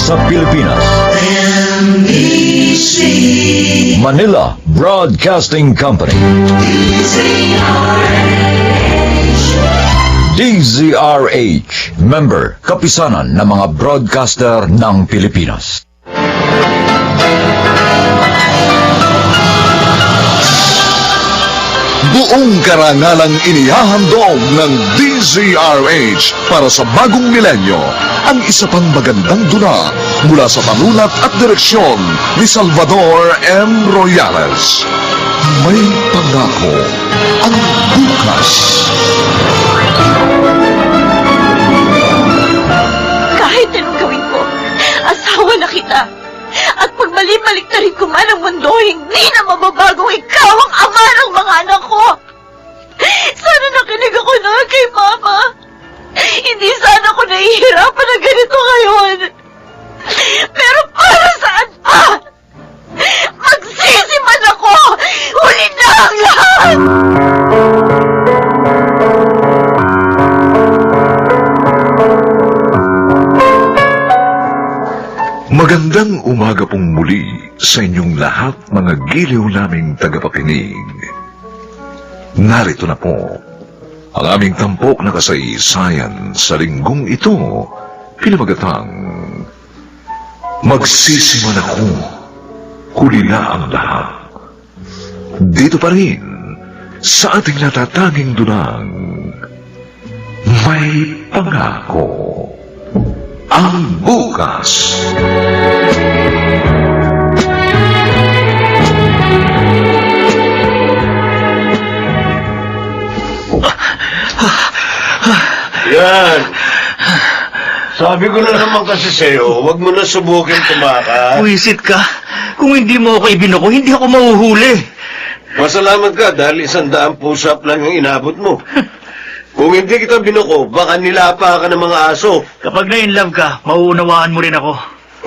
sa Pilipinas. NBC Manila Broadcasting Company. DZRH, member, kapisanan ng mga broadcaster ng Pilipinas. Buong karangalang inihahandog ng DZRH para sa bagong milenyo ang isa pang magandang dula mula sa panulat at direksyon ni Salvador M. Royales. May pangako ang bukas. Kahit anong gawin ko, asawa na kita. At pag mali-baliktarin ko man ang mundo, hindi na mababagong ikaw ang ama ng mga anak ko. Sana nakinig ako na kay Mama. Hindi sana ako nahihirapan na ganito ngayon. Pero para saan pa? Magsisiman ako! Huli na ang lahat! Magandang umaga pong muli sa inyong lahat mga giliw naming tagapakinig. Narito na po ang aming tampok na kasaysayan sa linggong ito, pinamagatang Magsisiman ako, huli na ang lahat. Dito pa rin sa ating natatanging dunang May Pangako ang bukas. Yan. Sabi ko na naman kasi sa'yo, huwag mo na subukin tumakas. Wisit ka. Kung hindi mo ako ibinuko, hindi ako mahuhuli. Masalamat ka dahil 100 push-up lang yung inabot mo. Kung hindi kita binuko, baka nilapa ka ng mga aso. Kapag na-in-love ka, mauunawaan mo rin ako.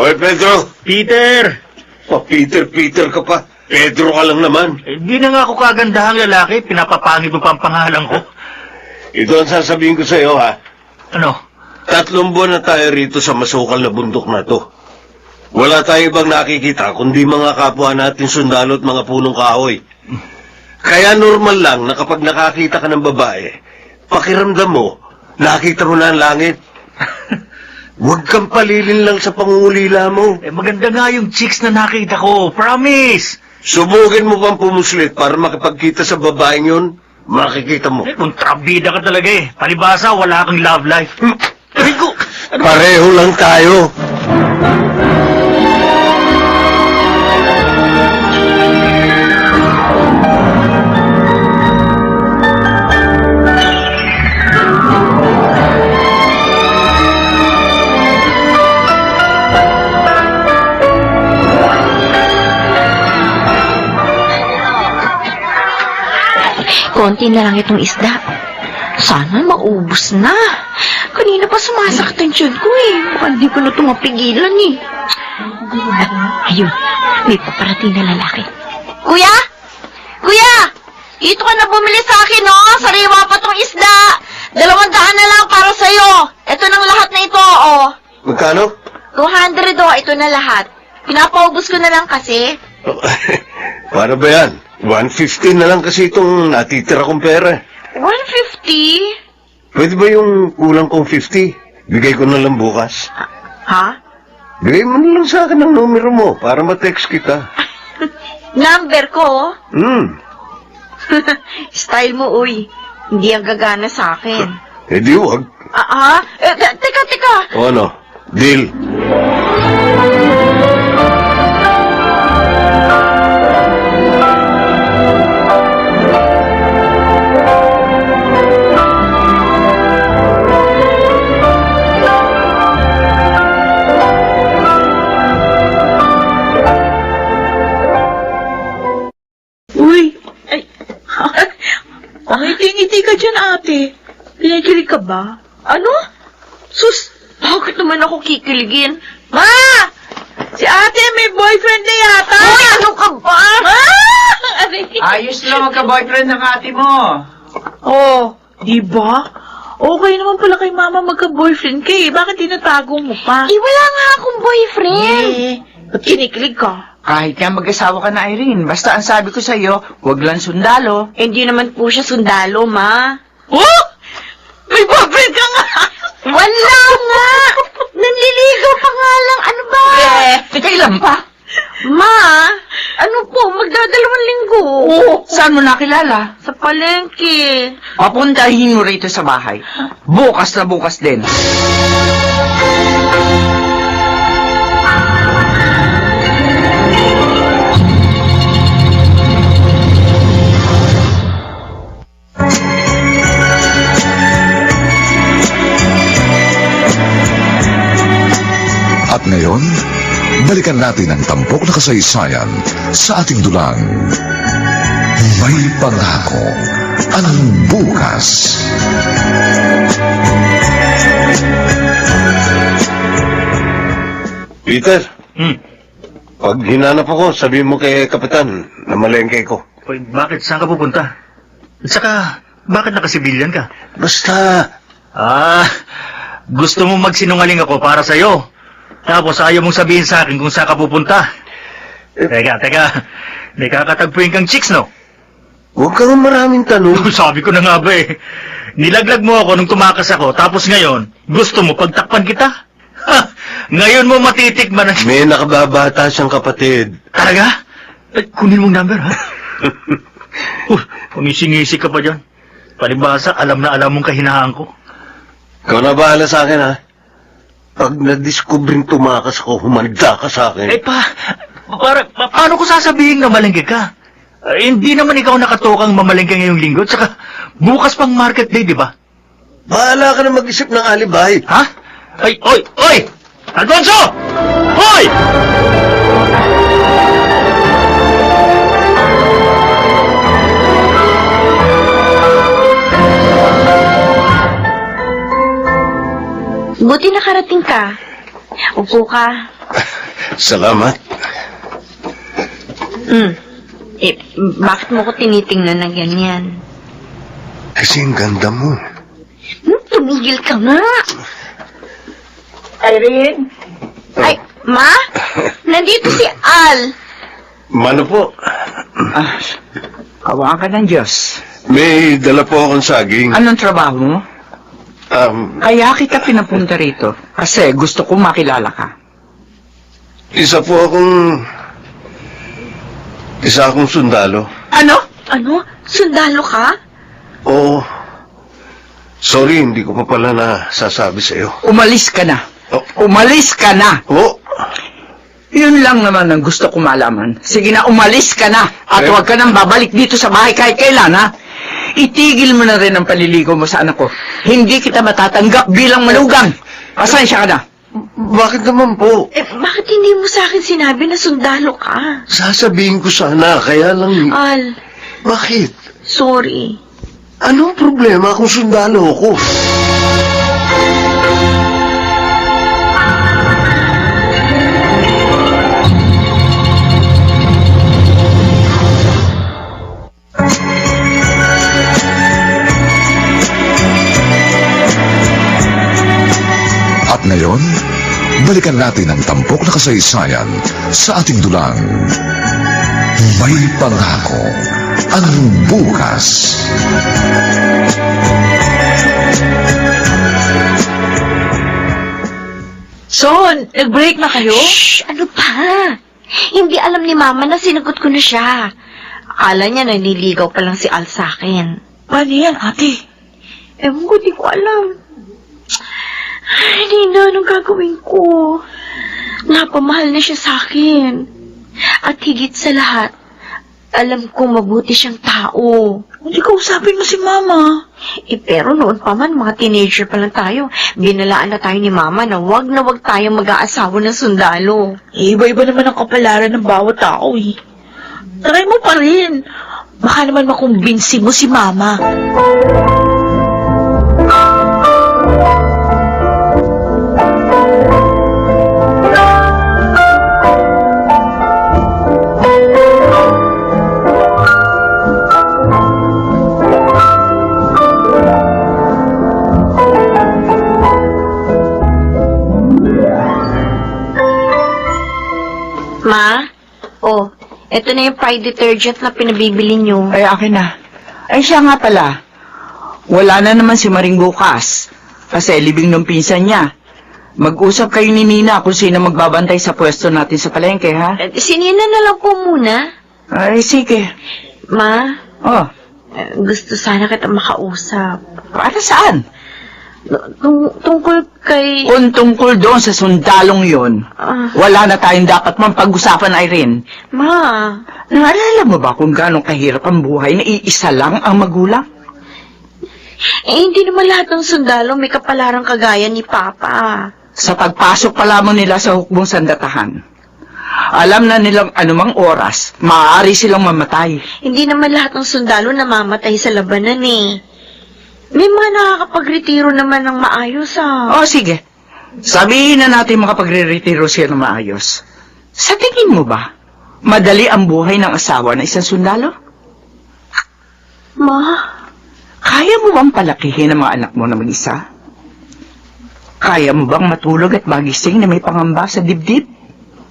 Oy, Pedro! Peter! Peter ka pa. Pedro ka lang naman. Di na nga ako kagandahang lalaki, pinapapangit mo pa ang pangalan ko. Ito ang sasabihin ko sa'yo, ha? Ano? 3 buwan na tayo rito sa masukal na bundok na to. Wala tayo ibang nakikita, kundi mga kapwa natin sundalo at mga punong kahoy. Kaya normal lang na kapag nakakita ka ng babae, pakiramdam mo, nakita mo na ang langit. Huwag kang palilin lang sa pangungulila mo. Maganda nga yung chicks na nakita ko, promise! Subukin mo pang pumuslit para makipagkita sa babaeng yun, makikita mo. Kung trabida ka talaga palibasa, wala kang love life. Ay ko! Pareho lang tayo. Konti na lang itong isda. Sana maubos na. Kanina pa sumasakit ang tiyan ko Baka hindi ko na ito mapigilan Ayun, may paparating na lalaki. Kuya! Kuya! Dito ka na bumili sa akin, Sariwa pa tong isda. 200 na lang para sa'yo. Ito ng lahat na ito, Magkano? 200, ito na lahat. Pinapaubos ko na lang kasi. Para ba yan? 150 na lang kasi itong natitira kong pera. 150? Pwede ba yung kulang kong 50? Bigay ko na lang bukas. Ha? Bigay mo na lang sa akin ang numero mo para ma-text kita. Number ko? Style mo, uy. Hindi ang gagana sa akin. Di wag. Teka. O ano? Deal. Ngiti ka dyan, ate. Pinakilig ka ba? Ano? Sus, bakit naman ako kikiligin? Ma! Si ate may boyfriend na yata! Uy, ano ka ba? Ayos lang magka-boyfriend ng ate mo. Oh, di ba? Okay naman pala kay Mama magka-boyfriend ka eh. Bakit tinatago mo pa? Wala nga akong boyfriend. Ba't kinikilig ka? Kahit nga mag-asawa ka na, Irene. Basta ang sabi ko sa'yo, huwag lang sundalo. Hindi naman po siya sundalo, Ma. Oh! May boyfriend ka nga! Wala nga! Nanliligaw pa nga lang. Ano ba? Kailan pa? Ma, ano po, magdadalawang linggo. Saan mo nakilala? Sa palengke. Papuntahin mo rito sa bahay. Bukas na bukas din. At ngayon, balikan natin ang tampok na kasaysayan sa ating dulang. May pangako ang bukas. Peter, pag hinanap ako, sabihin mo kay Kapitan na malengke ko. Hoy, bakit? Saan ka pupunta? At saka, bakit nakasibilyan ka? Basta, Gusto mo magsinungaling ako para sa'yo. Tapos ayaw mong sabihin sa akin kung saan ka pupunta. Teka. May kakatagpuin kang chicks, no? huwag kang maraming tanong. Sabi ko na nga ba eh. Nilaglag mo ako nung tumakas ako, tapos ngayon, gusto mo pagtakpan kita? Ha! Ngayon mo matitikman ang... May nakababata siyang kapatid. Talaga? Kunin mong number, ha? Pumisingisi ka pa dyan. Palibasa, alam na alam mong kahinahan ko. Ikaw na bahala sa akin, ha? Pag na-discovering tumakas ako, humanda ka sa akin. Paano ko sasabihin na malengke ka? Hindi naman ikaw nakatokang mamalengke ngayong linggo, tsaka bukas pang market day, di ba? Bahala ka na mag-isip ng alibay. Ha? Oy! Alfonso! Hoy! Buti nakarating ka. Upo ka. Salamat. Bakit mo ko tinitingnan na ganyan? Kasi ang ganda mo. Tumigil ka nga. Irene? Ay, Ma? Nandito si Al. Mano po? Kawaan ka ng Diyos. May dala po akong saging. Anong trabaho mo? Kaya kita pinapunta rito. Kasi gusto kong makilala ka. Isa akong sundalo. Ano? Ano? Sundalo ka? Oo. Sorry, hindi ko pa pala nasasabi sa'yo. Umalis ka na. Oh. Umalis ka na. Oo. Yun lang naman ang gusto ko malaman. Sige na, umalis ka na. At huwag ka nang babalik dito sa bahay kahit kailan, ha? Itigil mo na rin ang paliligo mo sa anak ko. Hindi kita matatanggap bilang malugang. Pasensya ka na. Bakit naman po? Bakit hindi mo sa akin sinabi na sundalo ka? Sasabihin ko sana, kaya lang... Al, Bakit? sorry. Anong problema kung sundalo ako? At ngayon, balikan natin ang tampok na kasaysayan sa ating dulang. May pangako ang bukas. Son, nag-break na kayo? Shh! Ano pa? Hindi alam ni Mama na sinagot ko na siya. Akala niya naniligaw pa lang si Al sa akin. Paano yan, ate? Ewan ko, di ko alam. Ay, Nina, anong gagawin ko? Napamahal na siya sa akin. At higit sa lahat, alam kong mabuti siyang tao. Hindi ka usapin mo si Mama. Pero noon pa man, mga teenager pa lang tayo. Binalaan na tayo ni Mama na wag tayong mag-aasawa ng sundalo. Iba-iba naman ang kapalaran ng bawat tao eh. Try mo pa rin. Baka naman makumbinsi mo si Mama. Ito na yung Pride detergent na pinabibili nyo. Ay, akin na. Ay, siya nga pala. Wala na naman si Maring bukas. Kasi libing ng pinsan niya. Mag-usap kayo ni Nina kung sino magbabantay sa pwesto natin sa palengke, ha? Si Nina na lang po muna. Ay, sige. Ma, Oh, gusto sana kita makausap. para saan? Tungkol kay... Kung tungkol doon sa sundalong yon, Ah. wala na tayong dapat pag-usapan, Irene. Ma, Naalala mo ba kung gaano kahirap ang buhay na iisa lang ang magulang? hindi naman lahat ng sundalo may kapalarang kagaya ni Papa. Sa pagpasok pa lamang nila sa hukbong sandatahan, alam na nilang anumang oras, maaari silang mamatay. Hindi naman lahat ng sundalo namamatay sa labanan eh. May mga nakakapagretiro naman ng maayos O sige, sabihin na natin makapagre-retiro siya ng maayos. Sa tingin mo ba, madali ang buhay ng asawa ng isang sundalo? Ma, Kaya mo bang palakihin ang mga anak mo na mag-isa? Kaya mo bang matulog at magising na may pangamba sa dibdib?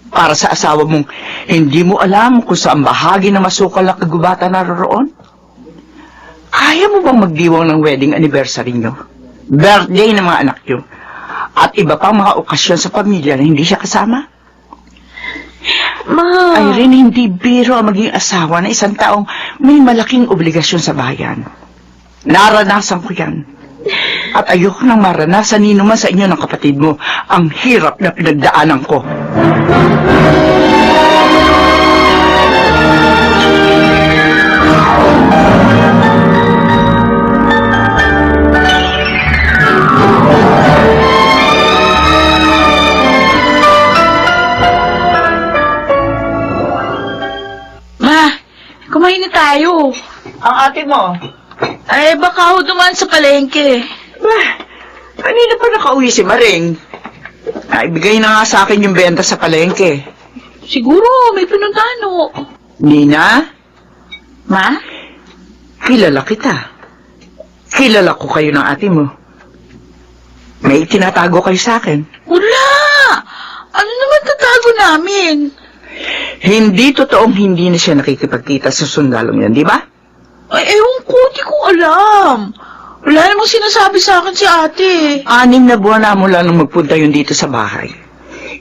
Para sa asawa mong hindi mo alam kung saan bahagi ng masukal na kagubatan naroroon? Kaya mo bang magdiwang ng wedding anniversary nyo? Birthday ng mga anak nyo? At iba pang mga okasyon sa pamilya na hindi siya kasama? Ma. Irene, hindi biro ang maging asawa na isang taong may malaking obligasyon sa bayan. Naranasan ko yan. At ayoko nang maranasan ni naman sa inyo ng kapatid mo ang hirap na pinagdaanan ko. Ma, kumain na tayo. Ang ate mo? Ay, baka ho dumaan sa palengke. Bah, kanina pa nakauwi si Maring. Naibigay na nga sa akin yung benta sa palengke. Siguro, may pinuntahan ho. Nina, Ma? kilala kita. Kilala ko kayo ng ate mo. May tinatago kayo sa akin. Wala! Ano naman tatago namin? Hindi totoong hindi na siya nakikipagkita sa sundalong yan, di ba? Ay, ewan ko, di ko alam. Wala namang sinasabi sa akin si ate. 6 na buwan na mula nung magpunta yun dito sa bahay.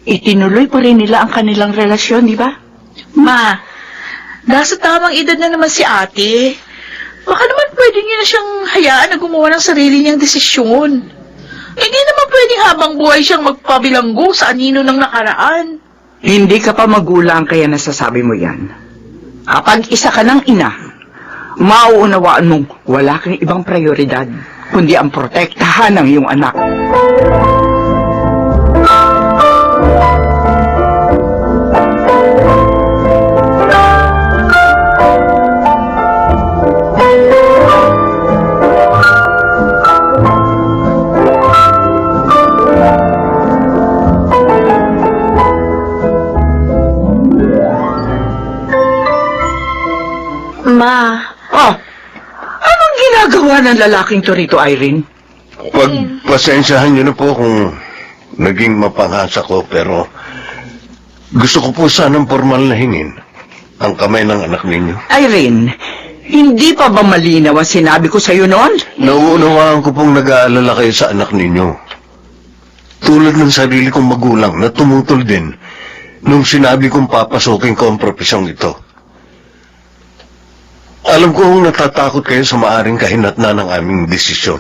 Itinuloy pa rin nila ang kanilang relasyon, di ba? Ma, nasa tamang edad na naman si ate. Baka naman pwede niya na siyang hayaan na gumawa ng sarili niyang desisyon. Hindi naman pwedeng habang buhay siyang magpabilanggo sa anino ng nakaraan. Hindi ka pa magulang kaya nasasabi mo yan. Kapag isa ka ng ina, mauunawaan mong wala kang ibang prioridad, kundi ang protektahan ng iyong anak. Ma, Oh, anong ginagawa ng lalaking to rito, Irene? Pagpasensyahan niyo na po kung naging mapanghasa ko, pero gusto ko po sanang formal na hingin ang kamay ng anak ninyo. Irene, hindi pa ba malinaw ang sinabi ko sa'yo noon? Nauunawaan ko pong nag-aalala kayo sa anak ninyo. Tulad ng sarili kong magulang na tumutol din nung sinabi kong papasukin ko ang profesyong ito. Alam kong natatakot kayo sa maaring kahinatnan ng aming desisyon.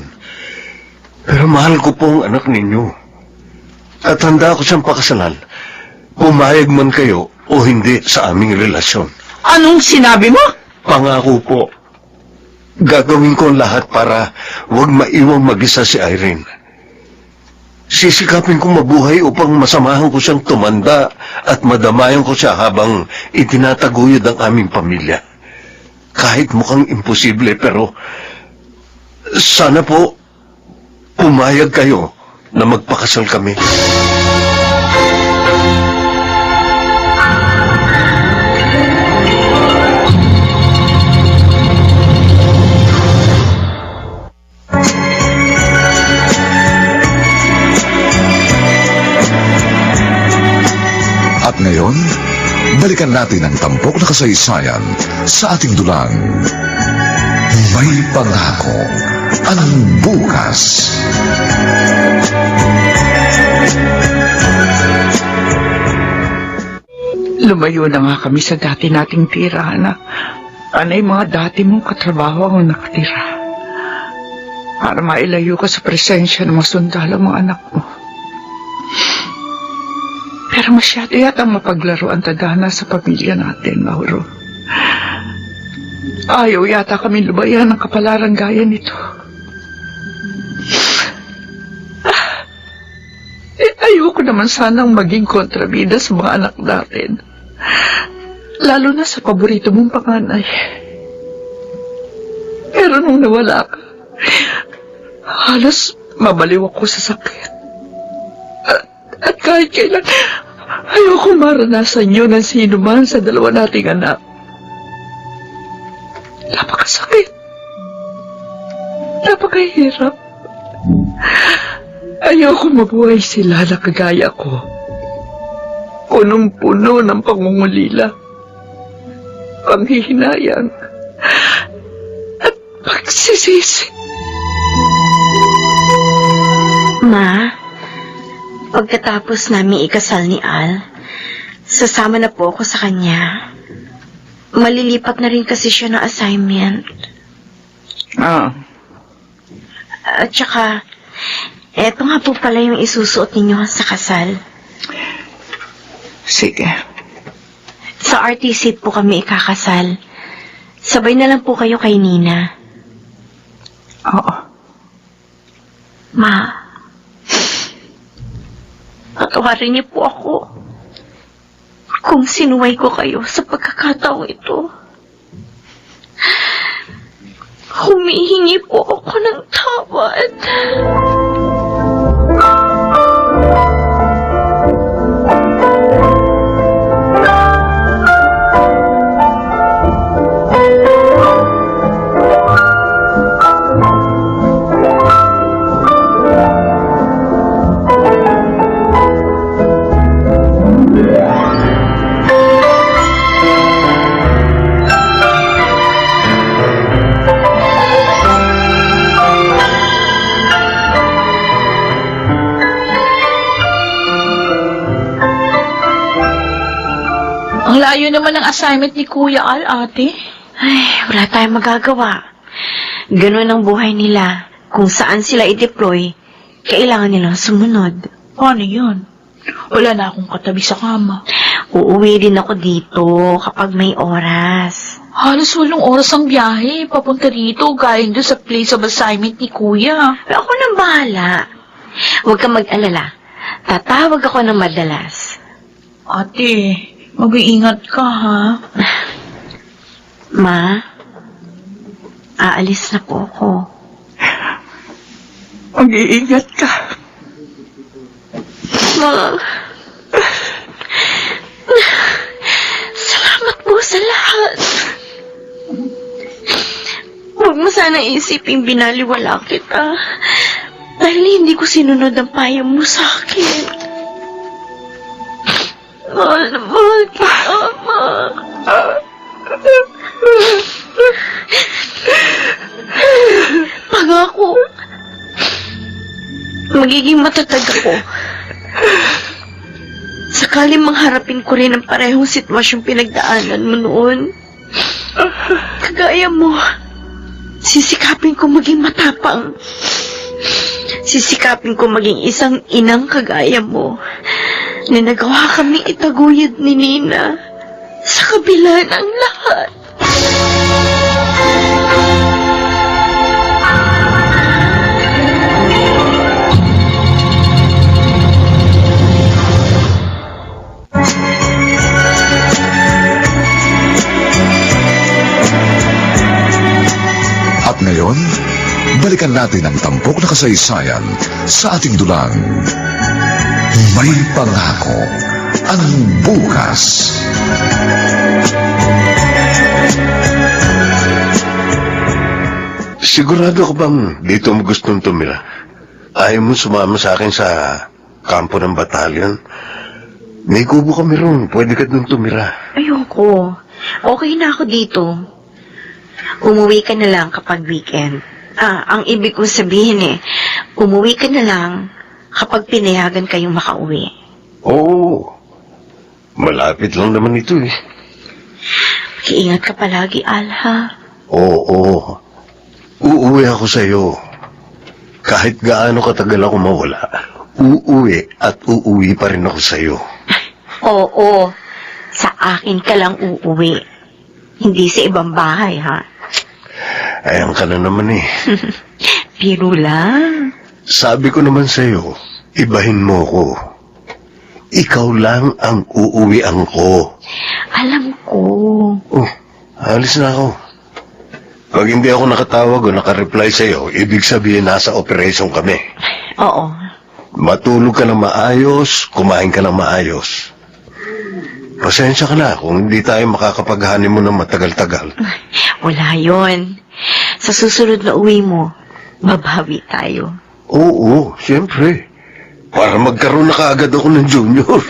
Pero mahal ko po ang anak ninyo. At handa ko siyang pakasalan, pumayag man kayo o hindi sa aming relasyon. Anong sinabi mo? Pangako po, gagawin ko ang lahat para huwag maiwang mag-isa si Irene. Sisikapin kong mabuhay upang masamahan ko siyang tumanda at madamayan ko siya habang itinataguyod ang aming pamilya. Kahit mukhang imposible, pero sana po pumayag kayo na magpakasal kami. At ngayon, balikan natin ang tampok na kasaysayan sa ating dulang. May pangako ang bukas. Lumayo na nga kami sa dati nating tirahan na anay mga dati mong katrabaho ang nakatira. Para mailayo ka sa presensya ng mga sundalo mga anak mo. Pero masyado yata mapaglaro ang tadhana sa pamilya natin, Mauro. Ayaw yata kami lubayan ng kapalaran gaya nito. Ayoko naman sanang maging kontrabida sa mga anak natin. Lalo na sa paborito mong panganay. Pero nung nawala ka, halos mabaliw ako sa sakit. At kahit kailan, ayoko maranasan yun ng sino man sa dalawa nating anak. Napakasakit. Napakahirap. Ayoko mabuhay sila na kagaya ko. Punong-puno ng pangungulila, panghihinayang, at pagsisisi. Ma, pagkatapos namin ikasal ni Al, sasama na po ako sa kanya. Malilipat na rin kasi siya ng assignment. At saka, eto nga po pala yung isusuot ninyo sa kasal. Sige. Sa RTC po kami ikakasal. Sabay na lang po kayo kay Nina. Oo. Ma, patawarin niyo po ako kung sinuway ko kayo sa pagkakataong ito. Humihingi po ako ng tawad. Ang layo naman ng assignment ni Kuya Al, ate. Ay, wala tayong magagawa. Ganun ang buhay nila. Kung saan sila i-deploy, kailangan nilang sumunod. Paano yun? Wala na akong katabi sa kama. Uuwi din ako dito kapag may oras. Halos 8 oras ang biyahe, papunta rito, galing doon sa place of assignment ni Kuya. Pero ako nang bahala. Huwag kang mag-alala. Tatawag ako ng madalas. Ate, mag-iingat ka, ha? Ma, aalis na po ako. Mag-iingat ka. Ma, salamat po sa lahat. Huwag mo sana isiping binaliwala kita. Dahil hindi ko sinunod ang payo mo sa akin. Mahal na mahal kita, Ma. Pangako, magiging matatag ako. Sakaling mangharapin ko rin ang parehong sitwasyong pinagdaanan mo noon. Kagaya mo, sisikapin ko maging matapang. Sisikapin ko maging isang inang kagaya mo na nagawa kami itaguyod ni Nina sa kabila ng lahat. At ngayon, balikan natin ang tampok na kasaysayan sa ating dulang. May pangako ang bukas. Sigurado ka bang dito mo gustong tumira? Ayaw mo sumama sa akin sa kampo ng batalyon? May kubo kami ron. Pwede ka dun tumira. Ayoko. Okay na ako dito. Umuwi ka na lang kapag weekend. Ang ibig kong sabihin umuwi ka na lang kapag pinayagan kayong makauwi. Oo. Malapit lang naman ito eh. Iingat ka palagi, Al, ha? Oo. Uuwi ako sa'yo. Kahit gaano katagal ako mawala, uuwi at uuwi pa rin ako sa'yo. Oo. Sa akin ka lang uuwi. Hindi sa ibang bahay, ha? Ayan ka na naman eh. Biro lang. Sabi ko naman sa'yo, ibahin mo ko. Ikaw lang ang uuwian ko. Alam ko. Oh, alis na ako. Pag hindi ako nakatawag o nakareply sa'yo, ibig sabihin nasa operation kami. Oo. Matulog ka ng maayos, kumain ka ng maayos. Pasensya ka na kung hindi tayo makakapaghanin mo ng matagal-tagal. Wala yon. Sa susunod na uwi mo, mabawi tayo. Oo, siyempre. Para magkaroon na kaagad ako ng junior.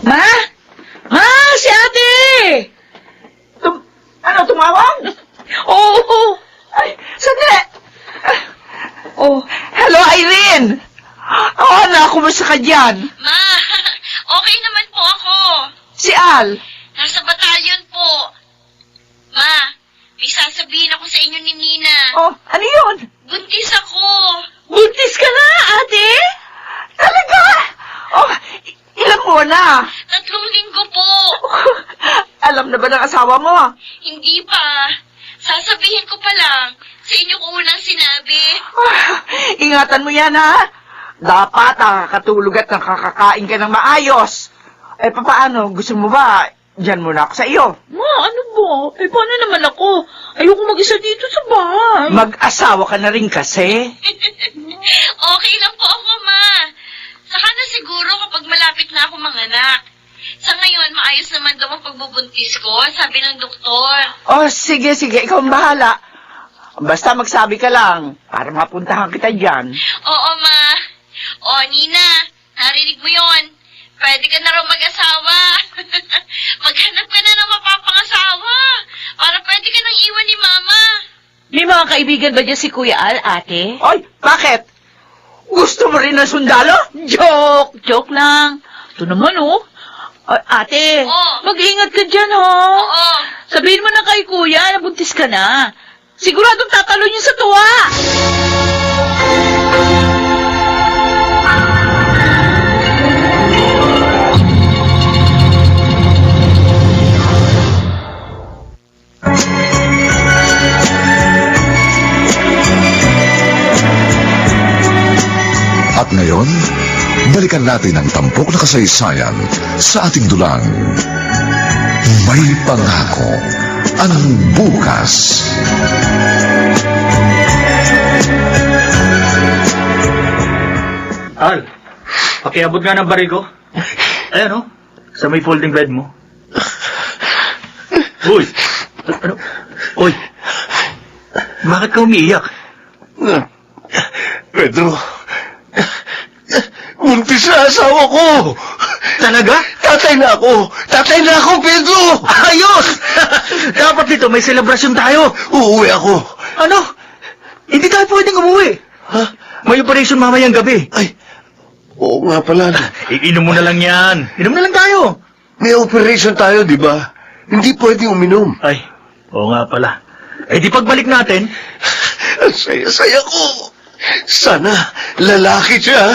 Ma? Ma, si ate! Tumawag? Oo. Ay, sandali! Oh, hello, Irene! Oh, anak, kumusta ka dyan? Ma, okay naman po ako. Si Al? Nasa batalyon po. Ma, may sasabihin ako sa inyo ni Nina. Oh, ano yun? Buntis ako. Buntis ka na, ate? Talaga? Oh, ilan mo na? 3 linggo po. Alam na ba ng asawa mo? Hindi pa. Sasabihin ko pa lang. Sa inyo ko unang sinabi. Ingatan mo yan, ha? Dapat nakakatulog at nakakakain ka ng maayos. Eh, paano? Gusto mo ba? Diyan muna ako sa iyo. Ma, ano ba? Eh, paano naman ako? Ayoko mag-isa dito sa bahay. Mag-asawa ka na rin kasi. Okay lang po ako, Ma. Saka na siguro kapag malapit na ako manganak. Sa ngayon, maayos naman daw ang pagbubuntis ko, sabi ng doktor. Oh, sige, ikaw ang bahala. Basta magsabi ka lang, para mapuntahan kita dyan. Oo, Ma. O, Nina, narinig mo yon. Pwede ka na raw mag-asawa. Maghanap ka na ng mapapangasawa. Para pwede ka nang iwan ni Mama. May mga kaibigan ba dyan si Kuya Al, ate? Oy, bakit? Gusto mo rin ng sundalo? Joke lang. Ito naman, oh. Ay, ate, Oo. mag-iingat ka dyan, ha? Oo. Sabihin mo na kay Kuya na buntis ka na. Siguradong tatalo niyo sa tuwa. At ngayon, balikan natin ang tampok na kasaysayan sa ating dulang. May pangako ang bukas. Al, pakiabot nga ng barigo. Ayan, oh. Sa may folding bed mo. Uy! Ano? Uy! Bakit ka umiiyak? Pedro, buntis na asawa ko. Talaga? Tatay na ako, Pedro. Ayos! Dapat dito may selebrasyon tayo. Uuwi ako. Ano? Hindi tayo pwedeng umuwi. Ha? May operation mamayang gabi. Ay, oo nga pala. Iinom mo na lang yan. Inom na lang tayo. May operation tayo, di ba? Hindi pwedeng uminom. Ay, oo nga pala. Eh di pagbalik natin, Ang saya-saya ko. Sana lalaki siya.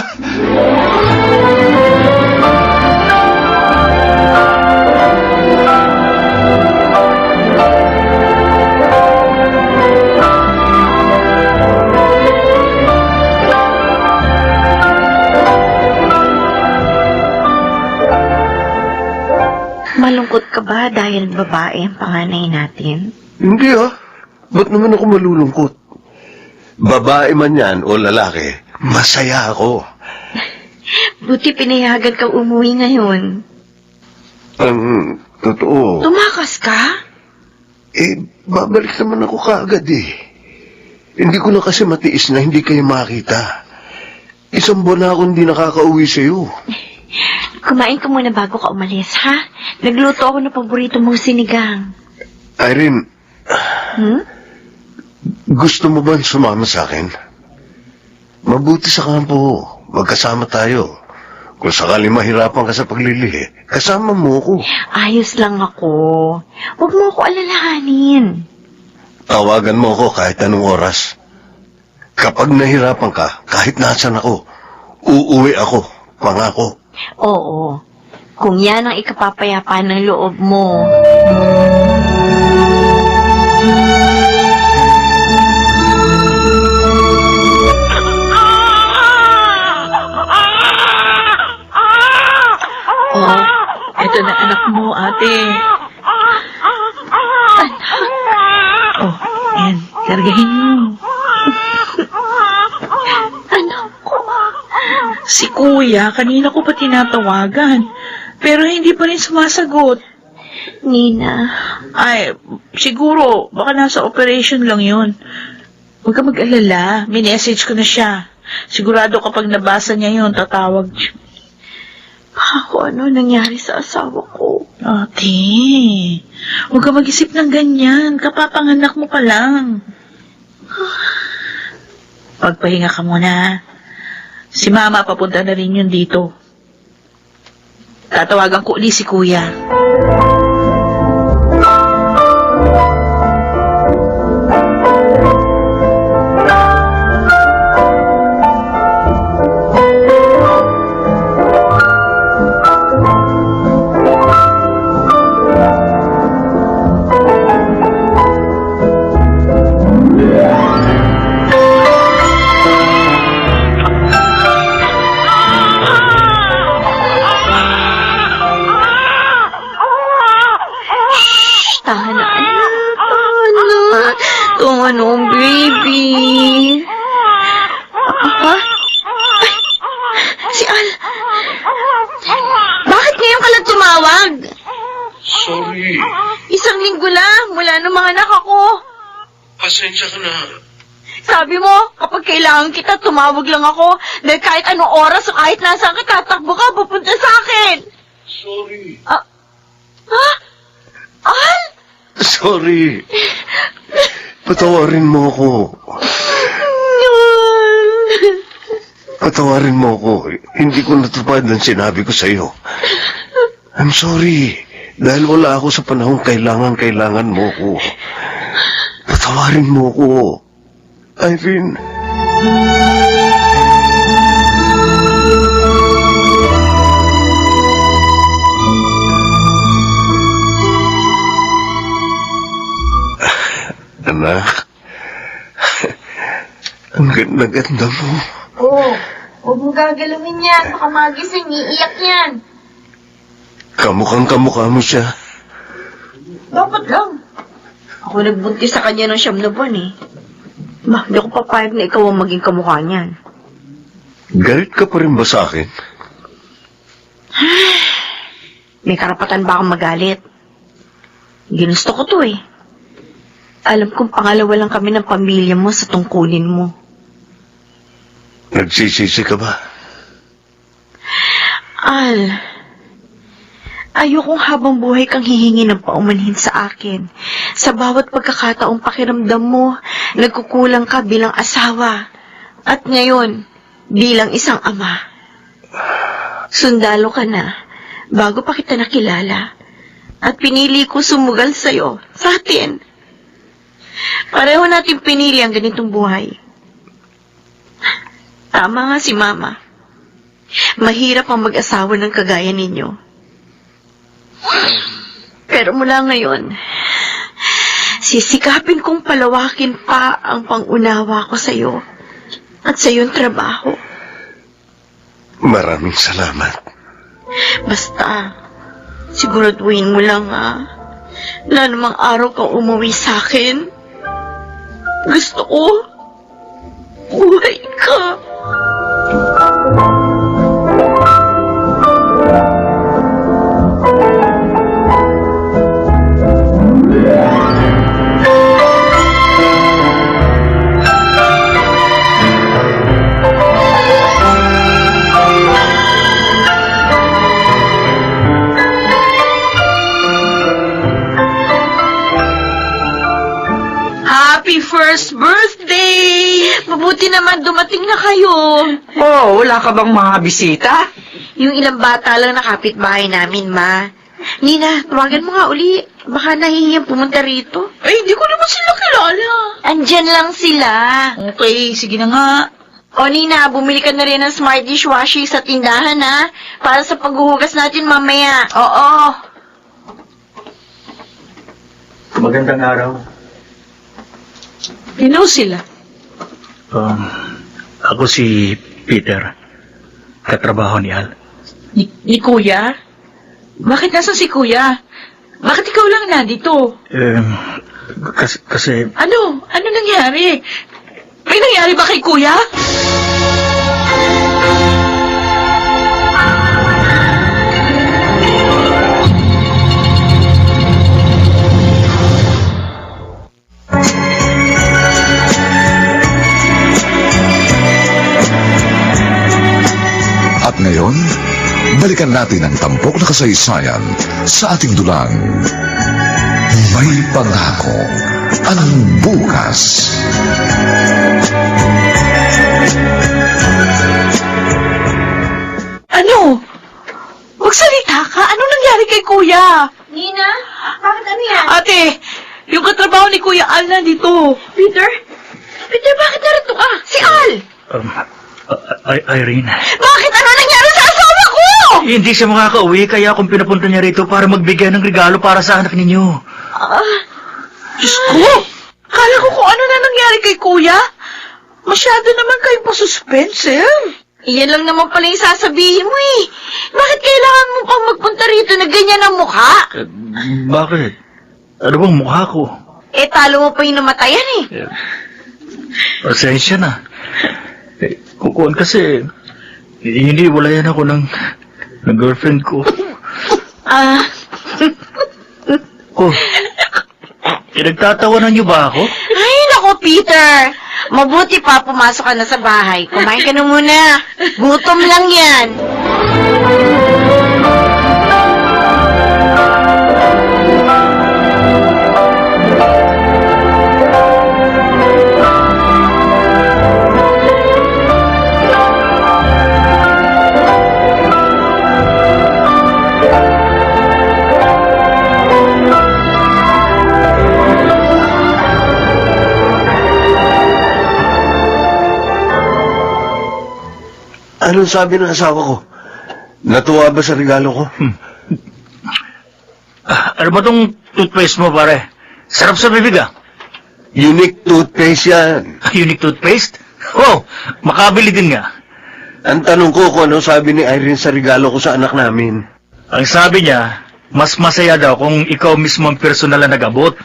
Malungkot ka ba dahil babae ang panganay natin? Hindi ah. Ba't naman ako malulungkot? Babae man yan o lalaki, masaya ako. Buti pinayagan kang umuwi ngayon. Ang totoo, Tumakas ka? babalik naman ako kaagad eh. Hindi ko na kasi matiis na hindi kayo makita. 1 buwan na ako hindi nakakauwi sa'yo. Kumain ka muna bago ka umalis, ha? Nagluto ako ng paborito mong sinigang. Irene, gusto mo ba sumama sa akin? Mabuti sa kampo, magkasama tayo. Kung sakali mahirapan ka sa paglilihi, kasama mo ko. Ayos lang ako. Huwag mo ako alalahanin. Tawagan mo ako kahit anong oras. Kapag nahirapan ka, kahit nasan ako, uuwi ako, pangako. Oo. Kung yan ang ikapapayapa ng loob mo. Oh, eto na anak mo, ate. Oh, yan. Kargahin mo. Anak ko. Si kuya, kanina ko pa tinatawagan. Pero hindi pa rin sumasagot. Nina. Ay, siguro, baka nasa operation lang yun. Huwag ka mag-alala. Minessage ko na siya. Sigurado kapag nabasa niya yun, tatawag siya. Ako, ano nangyari sa asawa ko? Ate, huwag ka mag-isip ng ganyan. Kapapanganak mo pa lang. Pagpahinga ka muna. Si mama papunta na rin yun dito. Tatawagan ko ulit si kuya. Ano, baby? Ha? Ay, si Al. Bakit ngayon ka lang tumawag? Sorry, 1 linggo lang, mula nung mga anak ako. pasensya ka na. Sabi mo, kapag kailangan kita, tumawag lang ako. Dahil kahit anong oras o kahit nasaan ka, tatakbo ka, pupunta sa akin. Sorry. Ha? Al? Sorry. Patawarin mo ako. Patawarin mo ako. Hindi ko natupad ang sinabi ko sa'yo. I'm sorry. Dahil wala ako sa panahong kailangan mo ko. Patawarin mo ko. Irene. Anak. Ang ganda-ganda mo. Oo. Huwag mo gagalawin yan. Baka magising, iiyak yan. Kamukhang kamukha mo siya. Dapat lang. Ako nagbuntis sa kanya ng 9 na buwan eh. Ma, hindi ako papayag na ikaw ang maging kamukha niyan. Galit ka pa rin ba sa akin? May karapatan ba akong magalit? Ginusto ko to eh. Alam kong pangalawa lang kami ng pamilya mo sa tungkulin mo. Nagsisisi ka ba? Al, ayokong habang buhay kang hihingi ng paumanhin sa akin. Sa bawat pagkakataong pakiramdam mo, nagkukulang ka bilang asawa. At ngayon, bilang isang ama. Sundalo ka na, bago pa kita nakilala. At pinili ko sumugal sa'yo, sa atin. Pareho natin pinili ang ganitong buhay. Tama nga si Mama. Mahirap ang mag-asawa ng kagaya ninyo. Pero mula ngayon, sisikapin kong palawakin pa ang pangunawa ko sa'yo at sa iyong trabaho. Maraming salamat. Basta, siguraduhin mo lang na namang araw kang umuwi sa akin. Gusto ko, Buhay ka. Happy first birthday! Mabuti naman dumating na kayo. Oh, wala ka bang mga bisita? Yung ilang bata lang na kapitbahay namin, Ma. Nina, tawagan mo nga uli. Baka nahihiyang pumunta rito. Ay, hindi ko naman sila kilala. Andyan lang sila. Okay, sige na nga. O Nina, bumili ka na rin ng smart dishwashing sa tindahan, ha? Para sa paghuhugas natin mamaya. Oo. Magandang araw. Sino sila? Ako si Peter. Katrabaho ni Al. Ni Kuya? Bakit nasa si Kuya? Bakit ikaw lang nandito? Kasi Ano? Ano nangyari? May nangyari ba kay Kuya? At ngayon, balikan natin ang tampok na kasaysayan sa ating dulang. May pangako ang bukas. Ano? Magsalita ka? Anong nangyari kay Kuya? Nina, bakit ano yan? Ate, yung katrabaho ni Kuya Al nandito. Peter? Peter, bakit narito ka? Si Al! Irene. Bakit ano nangyari sa asawa ko? Hindi siya makakauwi, kaya akong pinapunta niya rito para magbigay ng regalo para sa anak ninyo. Diyos ko! Kala ko kung ano na nangyari kay Kuya. Masyado naman kayong pa-suspense, eh. Iyan lang naman pala yung sasabihin mo eh. Bakit kailangan mo pang magpunta rito na ganyan ang mukha? Bakit? Ano bang mukha ko? Eh, talo mo pa yung namatayan eh. Pasensya na. Kukuan kasi, hindi walayan ako ng girlfriend ko. Oh, pinagtatawanan niyo ba ako? Ay, naku, Peter. Mabuti pa pumasok ka na sa bahay. Kumain ka na muna. Gutom lang yan. Anong sabi ng asawa ko? Natuwa ba sa regalo ko? Ano ba tong toothpaste mo, pare? Sarap sa bibig, ah. Unique toothpaste yan. Unique toothpaste? Oh, makabili din nga. Ang tanong ko kung ano sabi ni Irene sa regalo ko sa anak namin. Ang sabi niya, mas masaya daw kung ikaw mismo ang personal na nag-abot.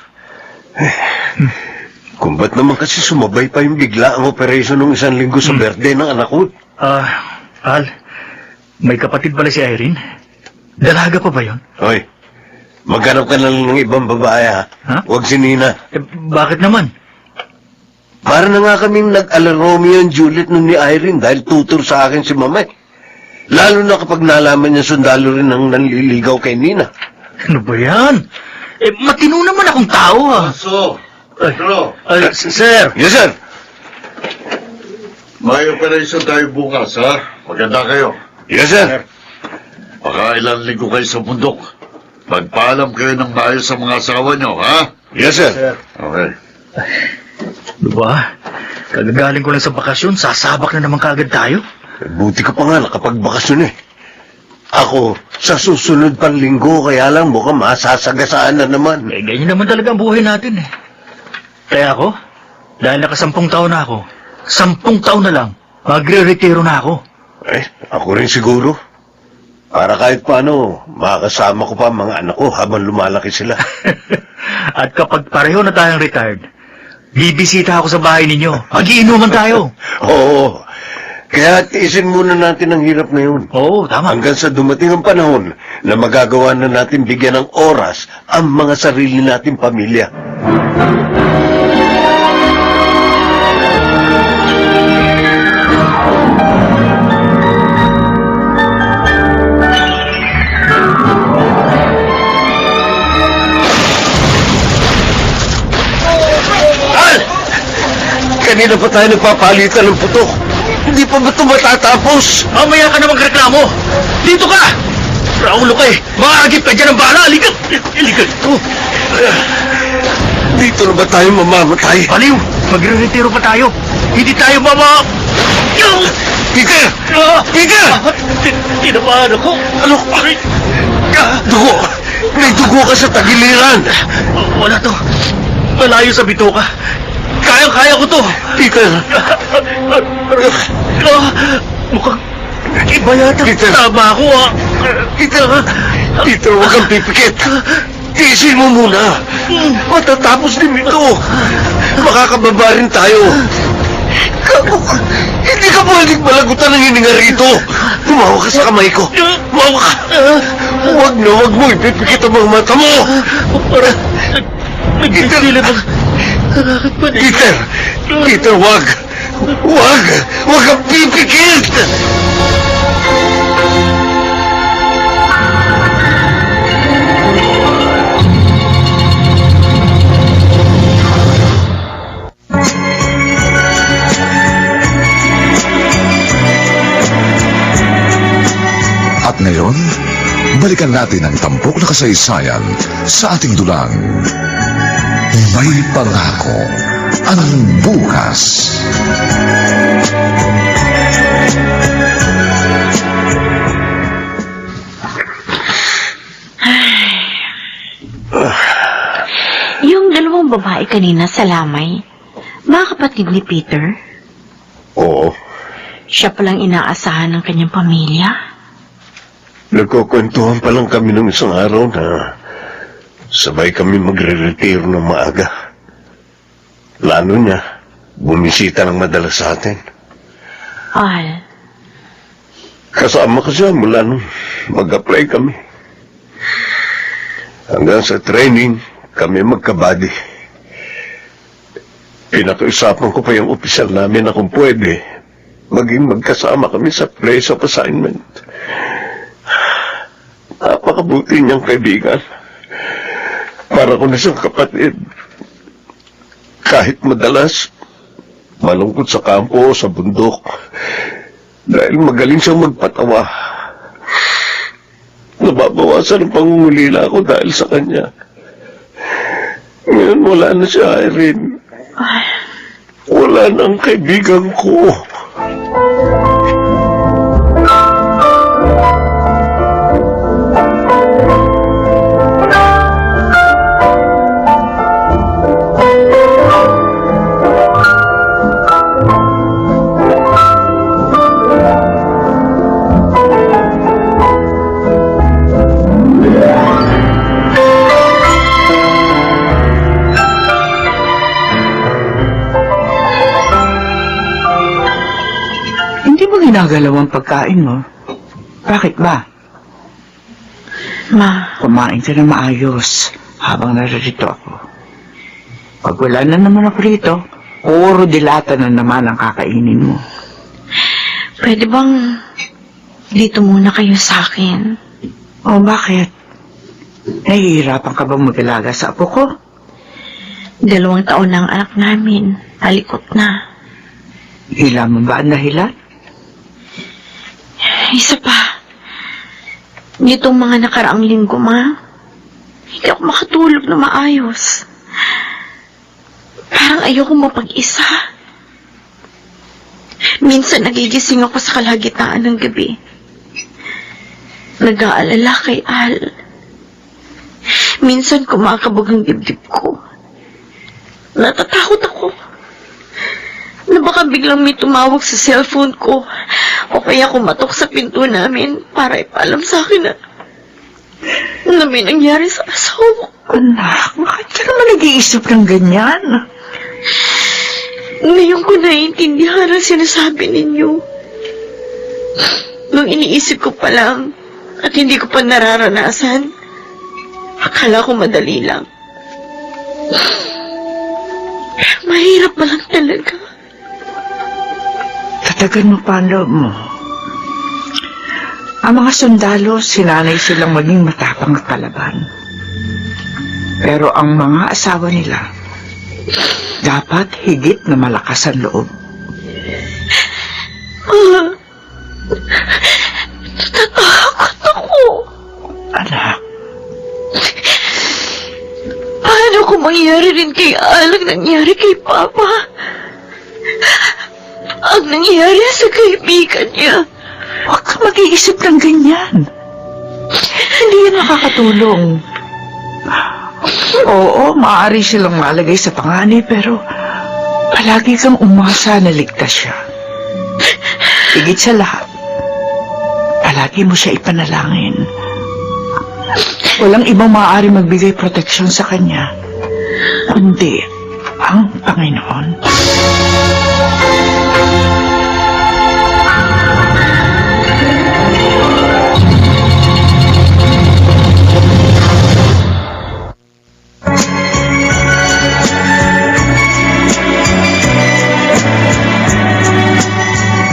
Kung ba't naman kasi sumabay pa yung bigla ang operation ng 1 linggo sa birthday ng anak ko? Al, may kapatid pala si Irene. Dalaga pa ba yun? Hoy, maghanap ka na lang ng ibang babae ha? Ha? Huwag si Nina. Bakit naman? Para na nga kaming nag-ala Romeo and Juliet nun ni Irene dahil tutor sa akin si Mama eh. Lalo na kapag nalaman niya sundalo rin ang nanliligaw kay Nina. Ano ba yan? Matino naman akong tao, ah. Sir! Yes, sir! May operation tayo bukas, ha? Maganda kayo. Yes, sir! Baka ilang linggo kayo sa bundok. Magpaalam kayo ng maayos sa mga asawa nyo, ha? Yes, sir! Okay. Diba? Kagagaling ko lang sa bakasyon, sasabak na naman kaagad tayo. Buti ka pa nga nakapagbakasyon eh. Ako, sa susunod pang linggo, kaya lang mukhang masasagasaan na naman. Ganyan naman talaga ang buhay natin, eh. Kaya ako, dahil naka-10 taon na ako, 10 taon na lang, magre-retiro na ako. Ako rin siguro. Para kahit paano, makakasama ko pa ang mga anak ko habang lumalaki sila. At kapag pareho na tayong retired, Bibisita ako sa bahay ninyo. Mag-iinuman tayo. Oo. Kaya tiisin muna natin ang hirap na yun. Oo, tama. Hanggang sa dumating ang panahon na magagawa na natin bigyan ng oras ang mga sarili nating pamilya. Al! Kanina pa tayo nagpapalitan ng putok. Hindi pa ba ito matatapos? Mamaya ka na magreklamo. Dito ka! Raulo ka eh. Maagip ka dyan ng bala. Halika! Halika! Oh. Dito na ba tayo mamamatay? Baliw! Magre-retiro pa tayo. Hindi tayo Peter! Peter! Tinamaan ako. Ano? Dugo! May dugo ka sa tagiliran! Wala to. Malayo sa bituka. Kaya ko to. Peter! Mukhang iba yata. Peter! Tama ako Peter! Peter, huwag kang pipikit! Tiisin mo muna! Matatapos din ito! Makakababa rin tayo! Hindi ka pwedeng malagutan ng hininga rito! Tumawa ka sa kamay ko! Tumawa ka! Huwag mo ipipikit ang mga mata mo! Para nagpipili ba? Peter! Peter, wag! Wag kang pipikit! At ngayon, balikan natin ang tampok na kasaysayan sa ating dulang. May pangako ang bukas. Yung dalawang babae kanina sa lamay, mga kapatid ni Peter, Oo, siya palang inaasahan ng kanyang pamilya. nagkukwentuhan pa lang kami ng isang araw na sabay kami magre-retiro ng maaga. Plano niya, bumisita ng madalas sa atin. Al, Kasama ko siya mula nung mag-apply kami. Hanggang sa training, kami magkabady. Pinakiusapan ko pa yung opisyal namin na kung pwede, maging magkasama kami sa place of assignment. Napakabuti niyang kaibigan. Para ko na siyang kapatid. Kahit madalas, malungkot sa kampo o sa bundok. Dahil magaling siyang magpatawa. Nababawasan ang pangungulila ko dahil sa kanya. Ngayon wala na siya, Irene. Wala na ang kaibigan ko. Ginagalaw ang pagkain mo. Bakit ba? Ma, Kumain ka na maayos habang narito ako. Pag wala na naman ako rito, puro dilata na naman ang kakainin mo. pwede bang dito muna kayo sa akin? O bakit? Nahihirapan ka bang mag-alaga sa apo ko? 2 taon na ang anak namin. Talikot na. Hila mo ba ang dahilan? Isa pa. Nitong mga nakaraang linggo, Ma, hindi ako makatulog na maayos. Parang ayoko mapag-isa. Minsan nagigising ako sa kalagitnaan ng gabi. Nag-aalala kay Al. Minsan kumakabog ang dibdib ko. Natatakot ako na baka biglang may tumawag sa cellphone ko o kaya kumatok sa pinto namin para ipaalam sa akin na may nangyari sa asawa ko. Anak, bakit ka naman nag-iisip ng ganyan? Ngayon ko naiintindihan ang sinasabi ninyo. Nung iniisip ko pa lang at hindi ko pa nararanasan, akala ko madali lang. Mahirap pa lang talaga. Tatagan mo pa ang loob mo. Ang mga sundalo, sinanay silang maging matapang at palaban. Pero ang mga asawa nila, dapat higit na malakas ang loob. Natatakot ako. Anak, Paano kung mangyari rin kay Alang nangyari kay Papa? Ang nangyari sa kaibigan niya. huwag ka mag-iisip ng ganyan. Hindi yan nakakatulong. Oo, maaari silang malagay sa panganib, pero palagi kang umasa na ligtas siya. Higit sa lahat, palagi mo siya ipanalangin. Walang ibang maaari magbigay proteksyon sa kanya, kundi ang Panginoon.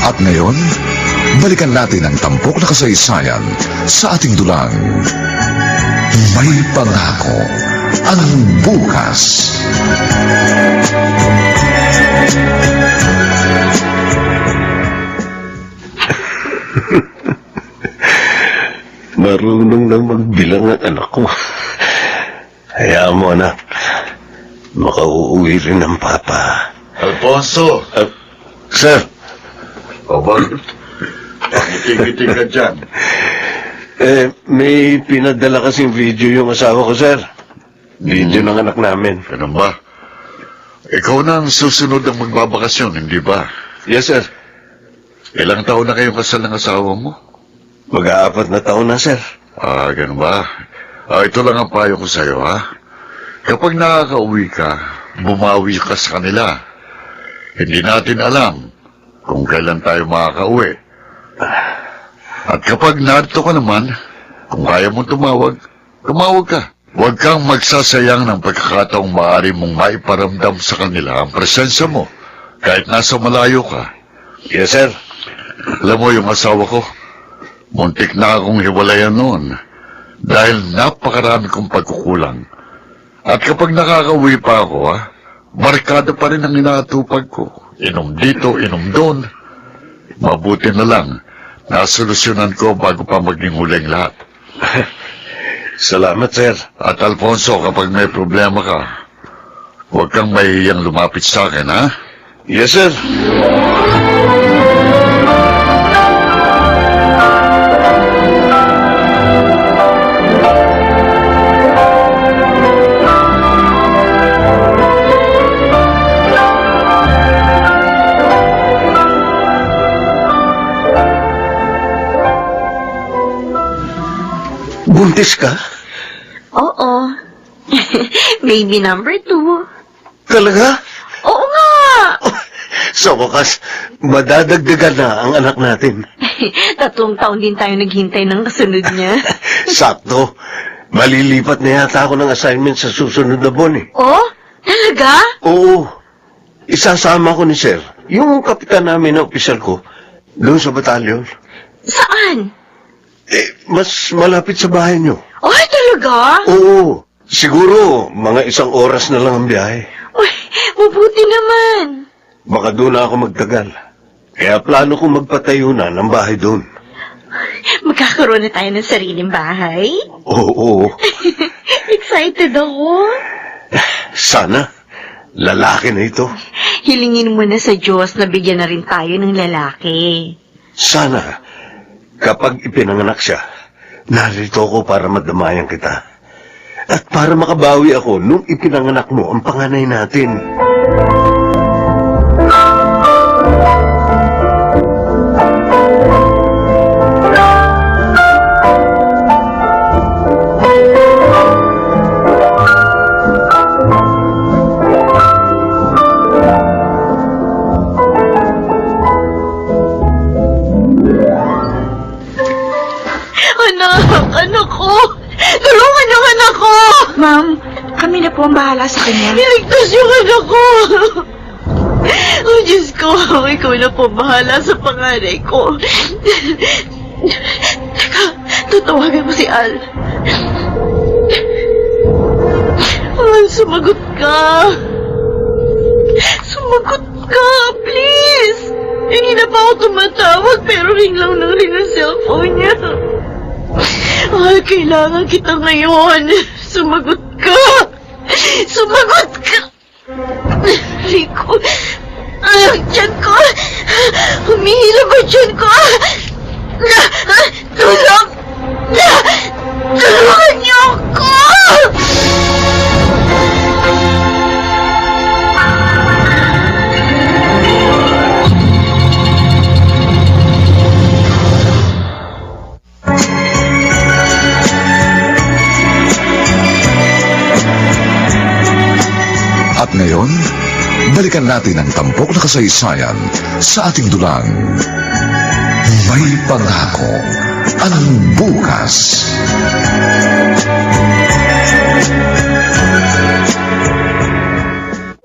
At ngayon, balikan natin ang tampok na kasaysayan sa ating dulang. May pangako ang bukas. Marunong na magbilang ang anak ko. Hayaan mo, anak. Makauuwi rin ng papa. Alfonso! Sir, O bakit? Pangiti-ngiti ka dyan. may pinadala kasing video yung asawa ko, sir. Video ng anak namin. Ganun ba? Ikaw na ang susunod ang magbabakasyon, hindi ba? Yes, sir. Ilang taon na kayong kasal ng asawa mo? Mag-aapat na taon na, sir. Ganun ba? Ito lang ang payo ko sa'yo, ha? Kapag nakakauwi ka, bumawi ka sa kanila. Hindi natin alam kung kailan tayo makakauwi. At kapag narito ka naman, kung kaya mong tumawag ka. Huwag kang magsasayang ng pagkakataong maaari mong maiparamdam sa kanila ang presensya mo, kahit nasa malayo ka. Yes, sir. Alam mo yung asawa ko, muntik na akong hiwalayan noon dahil napakarami kong pagkukulang. At kapag nakakauwi pa ako, barkada pa rin ang inaatupag ko. Inom dito, inom doon. Mabuti na lang, nasolusyonan ko bago pa maging huling lahat. Salamat, sir. At Alfonso, kapag may problema ka, huwag kang mahihiyang lumapit sa akin, ha? Yes, sir. Buntis ka? Oo. Baby number 2. Talaga? Oo nga. Sa wakas, madadagdagan na ang anak natin. 3 taon din tayo naghintay ng kasunod niya. Sakto. Malilipat na yata ako ng assignment sa susunod na buwan eh. Oh? Talaga? Oo. Isasama ko ni Sir, yung kapitan namin na opisyal ko, doon sa batalyon. Saan? Mas malapit sa bahay niyo. Ay, talaga? Oo. Siguro, mga 1 oras na lang ang biyahe. Uy, mabuti naman. Baka doon na ako magtagal. Kaya plano kong magpatayo na ng bahay doon. Magkakaroon na tayo ng sariling bahay. Oo. Excited ako. Sana. Lalaki na ito. Hilingin mo na sa Diyos na bigyan na rin tayo ng lalaki. Sana. Kapag ipinanganak siya, narito ako para madamayan kita. At para makabawi ako nung ipinanganak mo ang panganay natin. Kami na po ang bahala sa kanya. Iligtas yung anak ko! Oh, Diyos ko, ikaw na po bahala sa panganay ko. Teka, tatawagan mo si Al. Al, sumagot ka. Sumagot ka, please. Hindi na pa ako tumatawag, pero ring lang ng ring ang cellphone niya. Al, kailangan kita ngayon. Sumagot ka. Sumagot ka. Rico, ang tiyan ko. Humihilab ang tiyan ko. Tulong. Tulungan niyo ako. At ngayon, balikan natin ang tampok na kasaysayan sa ating dulang. May pangako ang bukas.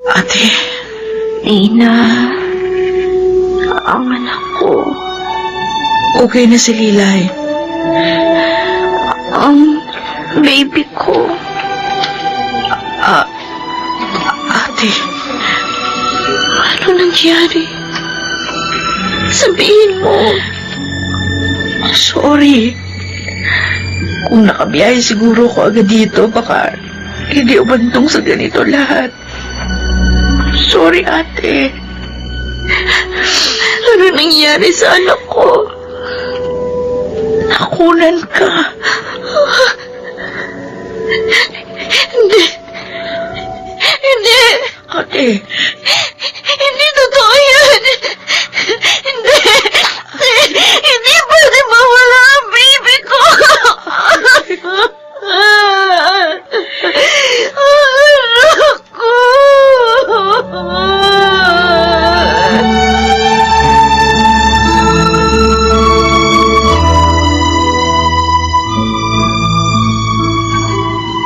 Ate, Nina, ang anak ko, okay na si Lilay. ang baby ko. Ate, Ano nangyari? Sabihin mo. sorry. Kung nakabiyahe siguro ko agad dito, baka hindi ubantong sa ganito lahat. Sorry, ate. Ano nangyari sa anak ko? Nakunan ka. Hindi. Hindi. Ate, Hindi totoo yan. Hindi. Hindi pwede mawala ang baby ko. Anak ko.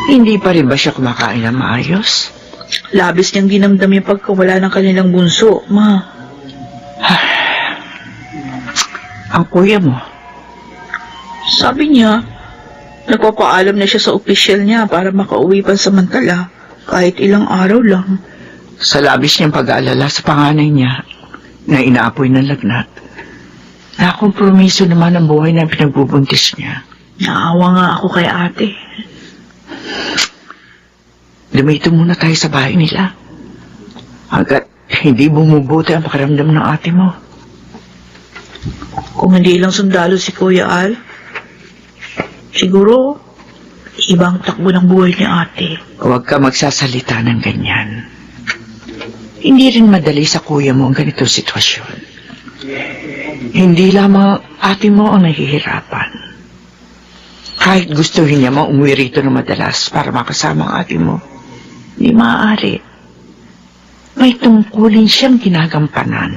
Hindi pa rin ba siya kumakain ng maayos? labis niyang ginamdam yung pagkawala ng kanilang bunso, ma. Ang kuya mo, Sabi niya, nagpapaalam na siya sa opisyal niya para makauwi pansamantala, kahit ilang araw lang. sa labis niyang pag-aalala sa panganay niya na inaapoy ng lagnat, nakompromiso naman ang buhay na pinagbubuntis niya. Naawa nga ako kay ate. Dumito muna tayo sa bahay nila. Hanggat hindi bumubuti ang pakiramdam ng ate mo. Kung hindi lang sundalo si Kuya Al, siguro, ibang takbo ng buhay ni ate. Huwag ka magsasalita ng ganyan. Hindi rin madali sa kuya mo ang ganitong sitwasyon. Hindi lamang ate mo ang nahihirapan. Kahit gustuhin niya umuwi rito na madalas para makasama ang ate mo, hindi maaari. May tungkulin siyang ginagampanan.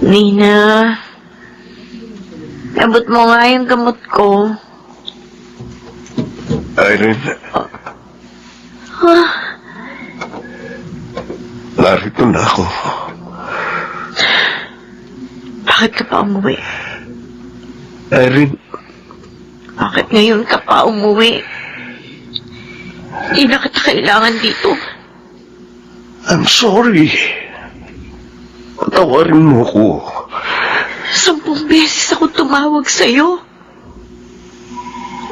Nina, abot mo nga yung gamot ko. Irene, narito na ako. Bakit ka pa umuwi? Irene, Bakit ngayon ka pa umuwi? Hindi na kita kailangan dito. I'm sorry. Patawarin mo ko. 10 beses ako tumawag sa'yo.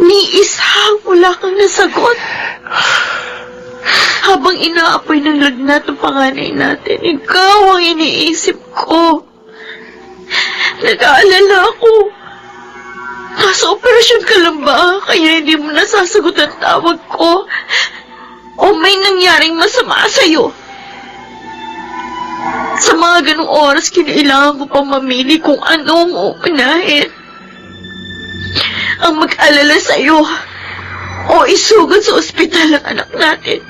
Ni isa, wala kang nasagot. Habang inaapoy ng lagnat ang panganay natin, ikaw ang iniisip ko. Nag-aalala ako. Nasa operasyon ka lang ba? Kaya hindi mo nasasagot ang tawag ko? O may nangyaring masama sa'yo? Sa mga ganong oras, kinailangan ko pang mamili kung anong uunahin. Ang mag-alala sa'yo o isugod sa ospital ang anak natin.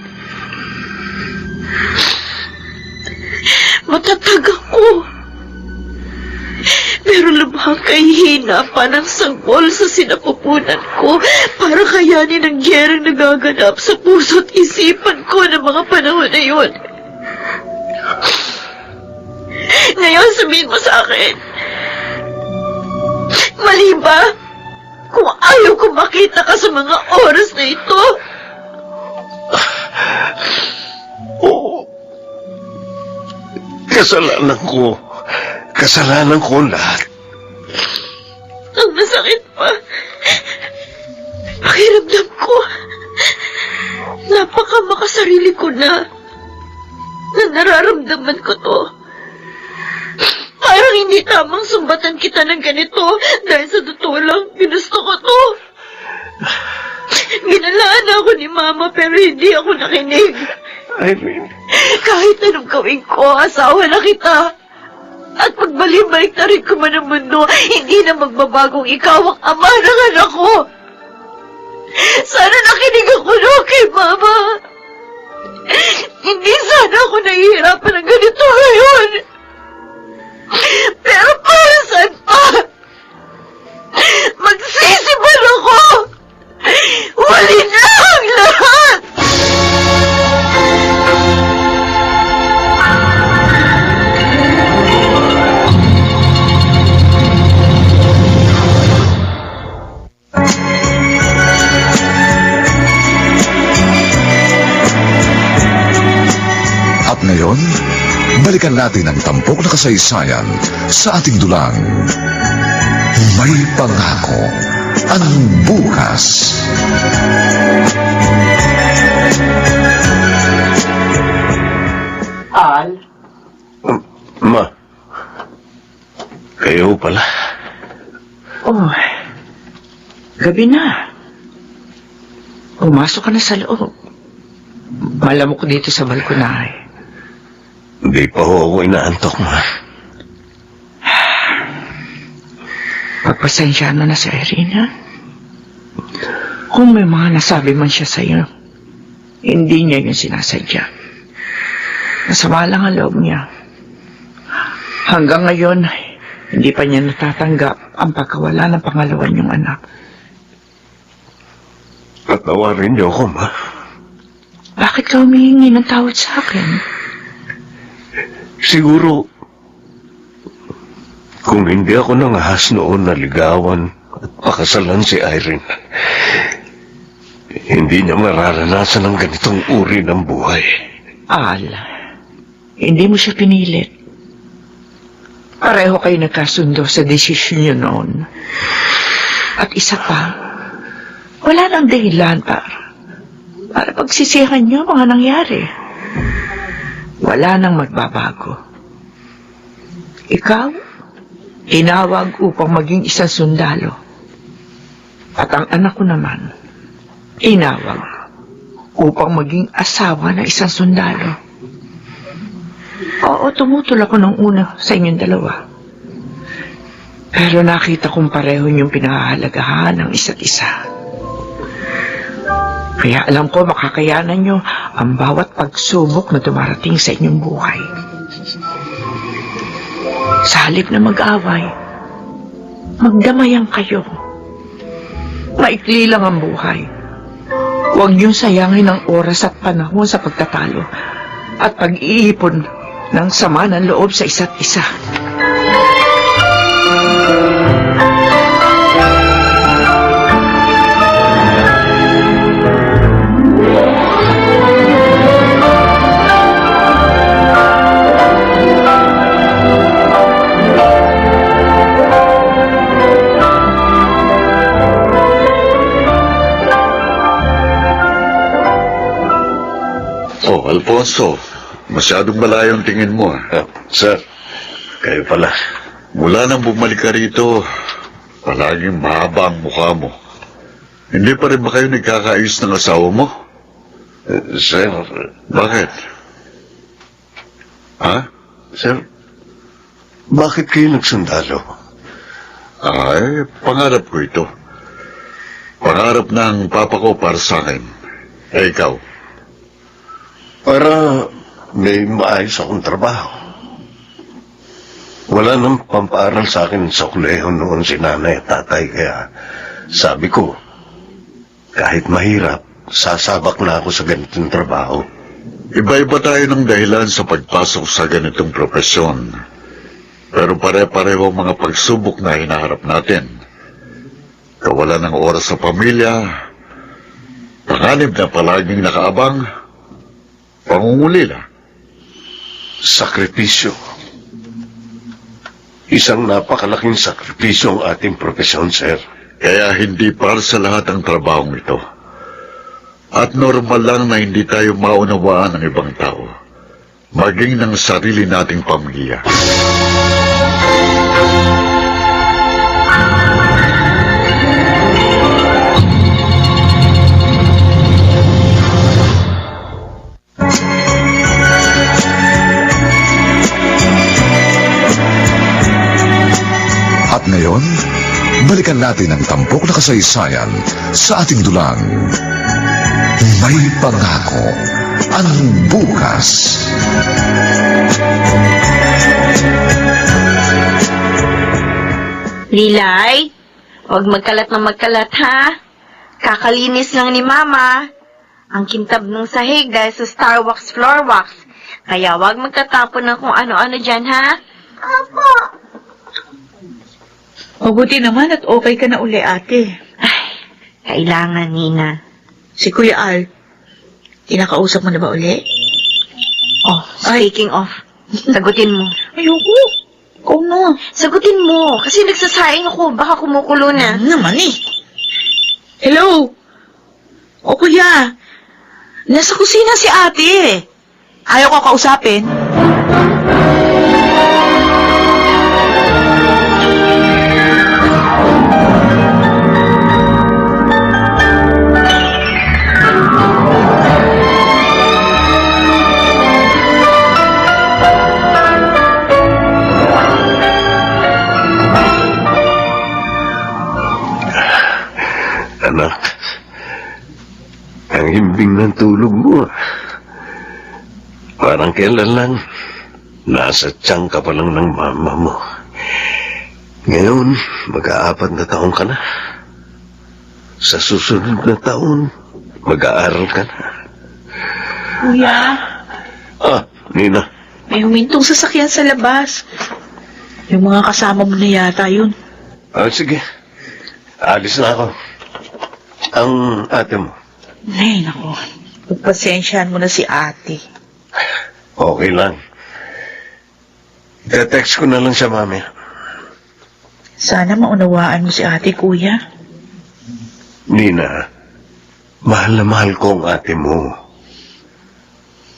Matatag ako. Pero lubhang kahihina pa ng sanggol sa sinapupunan ko para kayanin ang gyerang nagaganap sa puso't isipan ko ng mga panahon na yun. Ngayon sabihin mo sa akin, mali ba kung ayaw ko makita ka sa mga oras na ito? Oo. Kasalanan ko ang lahat. Ang masakit pa, pakiramdam ko, napakamakasarili ko na nararamdaman ko to. Parang hindi tamang sumbatan kita ng ganito dahil sa totoo lang, ginusto ko to. Ginalaan ako ni Mama pero hindi ako nakinig. Irene. Kahit anong gawin ko, asawa na kita. At pagbalik-balik na rin ko man ang mundo, hindi na magbabagong ikaw ang ama ng anak ko. Sana nakinig ako no kay Mama. Hindi sana ako nahihirapan ng ganito ngayon. Pero para saan pa? Magsisibal ako. Wali na ang lahat. At ngayon, balikan natin ang tampok na kasaysayan sa ating dulang. May pangako ang bukas. Al, Ma. Kayo pala. oh, gabi na. Pumasok ka na sa loob. Malamok dito sa balkonahe. Hindi pa ho ako inaantok, Ma. Pagpasensya mo na si Irene, ha? Kung may mga nasabi man siya sa'yo, hindi niya yung sinasadya. Masama lang ang loob niya. Hanggang ngayon, hindi pa niya natatanggap ang pagkawala ng pangalawa niyong anak. Patawarin niyo ako, Ma. Bakit ka humihingi ng tawad sa akin? Siguro, kung hindi ako nangahas noon na ligawan at pakasalan si Irene, hindi niya mararanasan ang ganitong uri ng buhay. Al, hindi mo siya pinilit. Pareho kayo nagkasundo sa desisyon niyo noon. At isa pa, wala nang dahilan para pagsisihan niyo mga nangyari. Wala nang magbabago. Ikaw, tinawag upang maging isang sundalo. At ang anak ko naman, tinawag upang maging asawa ng isang sundalo. Oo, tumutol ako ng una sa inyong dalawa. Pero nakita kong pareho niyong pinahahalagahan ng isa't isa. Kaya alam ko makakayanan niyo ang bawat pagsubok na dumarating sa inyong buhay. Sa halip na mag-away, magdamayan kayo. Maikli lang ang buhay. Huwag niyong sayangin ang oras at panahon sa pagtatalo at pag-iipon ng sama ng loob sa isa't isa. Oh, Alfonso, masyadong malayo ang tingin mo. Sir, kayo pala. Mula nang bumalik ka rito, palaging mahaba ang mukha mo. Hindi pa rin ba kayo nagkakaayos ng asawa mo? Sir, Bakit? Ha? Sir, bakit kayo nagsundalo? Ay, pangarap ko ito. Pangarap ng papa ko para sa akin. Eh, ikaw? Para may maayos akong trabaho. Wala nang pampaaral sa akin sa kuleho noon si nanay at tatay, kaya sabi ko, kahit mahirap, sasabak na ako sa ganitong trabaho. Iba-iba tayo ng dahilan sa pagpasok sa ganitong profesyon. Pero pare-pareho ang mga pagsubok na hinaharap natin. Kawalan ng oras sa pamilya, panganib na palaging nakaabang, pangungulila. Sakripisyo. Isang napakalaking sakripisyo ang ating profesyon, sir. Kaya hindi para sa lahat ang trabahong ito. At normal lang na hindi tayo maunawaan ng ibang tao, maging ng sarili nating pamilya. At ngayon, balikan natin ang tampok na kasaysayan sa ating dulang. May pangako ang bukas. Lilay, huwag magkalat na magkalat, ha? Kakalinis lang ni Mama. Ang kintab ng sahig dahil sa Star Wax Floor Wax. Kaya huwag magtatapon ng kung ano-ano dyan, ha? Apo. Mabuti naman at okay ka na uli, ate. Ay, kailangan, Nina. Si Kuya Al, kinakausap mo na ba uli? Oh, speaking of, sagutin mo. Ayoko. Ikaw na. Sagutin mo, kasi nagsasaing ako, baka kumukulo na. Naman eh. Hello? O kuya, nasa kusina si ate. Ayaw ko kausapin. Anak, ang himbing ng tulog mo. Parang kailan lang, nasa tiyan ka pa lang ng mama mo. Ngayon, mag-aapat na taon ka na. Sa susunod na taon, mag-aaral ka na. Kuya, Ah, Nina, may humintong sasakyan sa labas. Yung mga kasama mo na yata yun. sige. Alis na ako. Ang ate mo, Ay, naku. Pagpasensyahan mo na si ate. okay lang. I-text ko na lang siya, mami. Sana maunawaan mo si ate, kuya. Nina, mahal na mahal ko ang ate mo.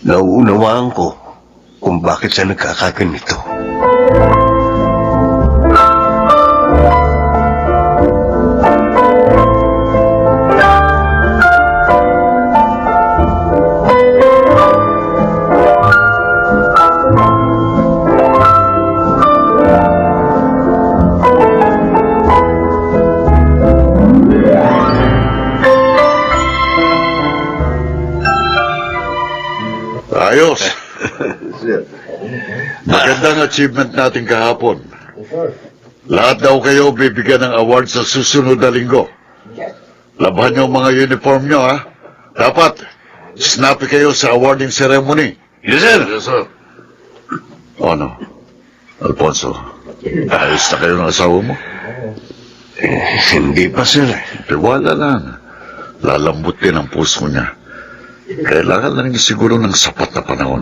Nauunawaan ko kung bakit siya nagkakaganito. Ayos! Magandang achievement natin kahapon. Lahat daw kayo bibigyan ng award sa susunod na linggo. Labahan niyo ang mga uniform niyo, ha? Dapat, snappy kayo sa awarding ceremony. Yes, sir. Yes, sir. Ano? Alfonso, ayos na kayo ng asawa mo? Hindi pa, sir. Tiwala lang. Lalambutin ang puso niya. Kailangan lang siguro ng sapat na panahon.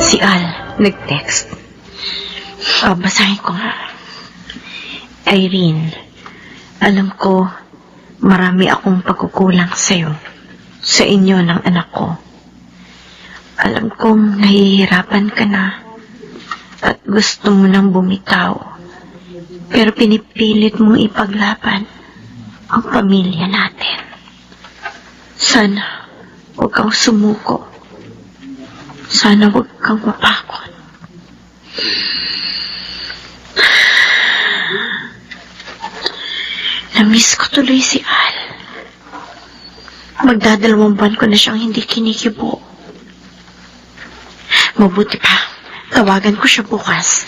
Si Al, nag-text. Basahin ko nga. Irene, alam ko, marami akong pagkukulang sa'yo, sa inyo ng anak ko. Alam kong nahihirapan ka na at gusto mo nang bumitaw, pero pinipilit mong ipaglaban ang pamilya natin. Sana huwag kang sumuko. Sana huwag kang mapakot. Namiss ko tuloy si Al. Magdadalawang buwan ko na siyang hindi kinikibo. Mabuti pa, tawagan ko siya bukas.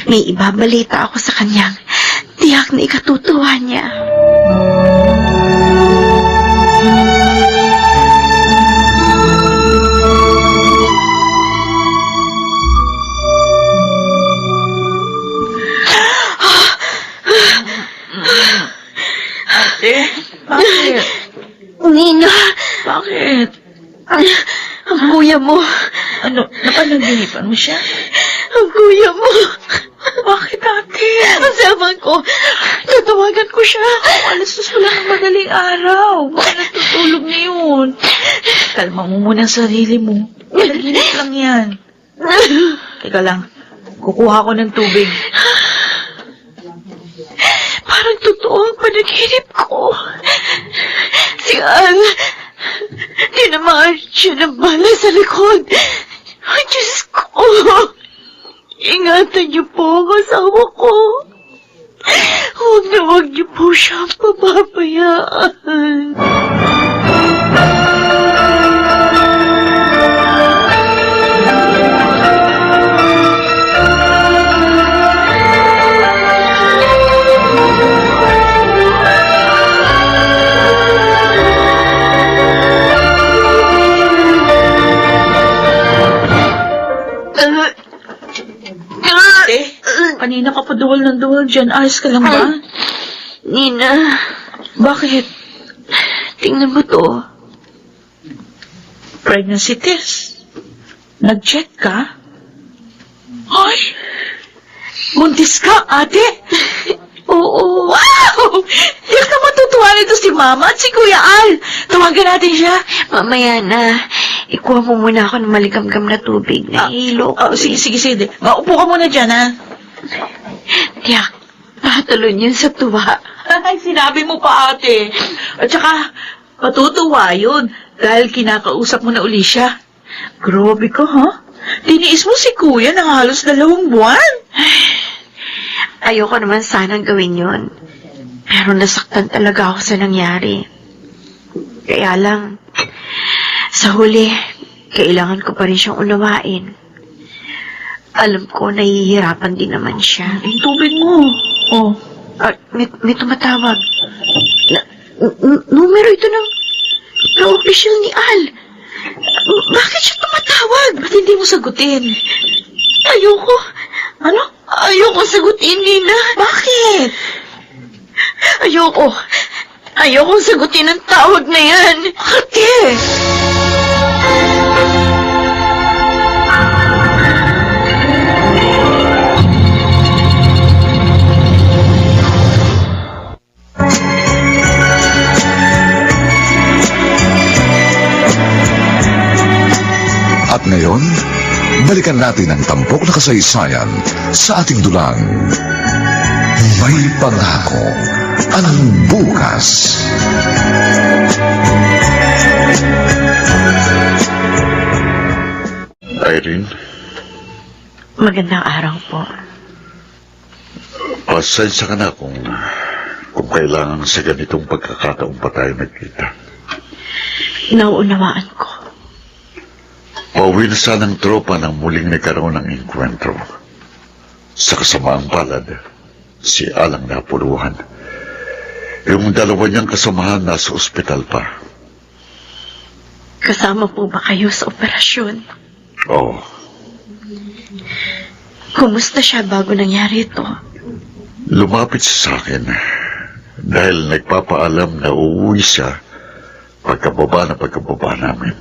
May ibabalita ako sa kanyang tiyak na ikatutuwa niya. Ate, bakit? Nina, Bakit? ang kuya mo. Ano, napanaginipan mo siya? Ang kuya mo. Bakit, ate? Ang saman ko. Tatawagan ko siya. Alas dos wala ng madaling araw. Baka natutulog na yun. Kalma mo muna ang sarili mo. Panaginip lang yan. Teka lang, kukuha ko ng tubig. Parang totoo ang panaginip ko. Si Al, tinamaan siya ng bala sa likod. Ay, Diyos ko. Ingatan niyo po ang asawa ko. Huwag niyo po siyang pababayaan. Ate, kanina ka pa duwal ng duwal dyan. Ayos ka lang ba? Nina, Bakit? tingnan mo to. Pregnancy test. Nag-check ka? Ay! Buntis ka, ate? Oo. Wow! Yak na matutuwa nito si Mama at si Kuya Al. Tawagan natin siya. Mamaya na. Ikuha mo muna ako ng maligamgam na tubig. Nahihilo ko. Sige. Maupo ka muna dyan, ha? Tiyak, patulon yun sa tuwa. Ay, sinabi mo pa, ate. At saka, matutuwa yun dahil kinakausap mo na uli siya. Grabe ka, ha? Tiniis mo si Kuya ng halos 2 buwan. Ayoko naman sanang gawin yun. Pero nasaktan talaga ako sa nangyari. Kaya lang, sa huli, kailangan ko pa rin siyang unawain. Alam ko, nahihirapan din naman siya. Yung tubig mo. Oh. May tumatawag. Numero ito ng official ni Al. Bakit siya tumatawag? Ba't hindi mo sagutin? Ayoko. Ano? Ayoko sagutin, Nina. Bakit? Ayokong sagutin ang tawag na yan. Ate! At ngayon, balikan natin ang tampok na kasaysayan sa ating dulang. May pangako ang bukas. Irene, Magandang araw po. pasensya ka na kung kailangan sa ganitong pagkakataon pa tayo nagkita. Nauunawaan ko. Pauwi na sanang tropa nang muling nagkaroon ng enkwentro. Sa kasamaang palad, si Alang napuluhan. Yung 2 niyang kasamahan nasa ospital pa. Kasama po ba kayo sa operasyon? Oo, Kumusta siya bago nangyari ito? lumapit siya sa akin dahil nagpapaalam na uuwi siya pagkababa namin.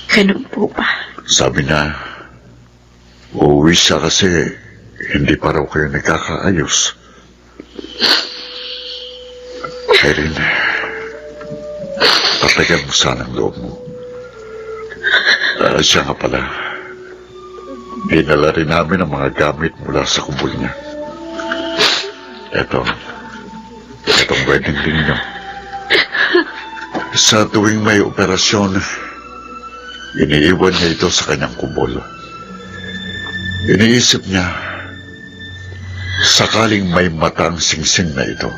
Ganun po ba? Sabi na, uuwi siya kasi hindi pa raw kayo nagkakaayos. Irene, patagan mo sana ang loob mo. Siya nga pala, dinala rin namin ang mga gamit mula sa kumbol niya. Itong wedding ring niyo. Sa tuwing may operasyon, iniiwan niya ito sa kanyang kumbol. Iniisip niya, sakaling may mata ang singsing na ito.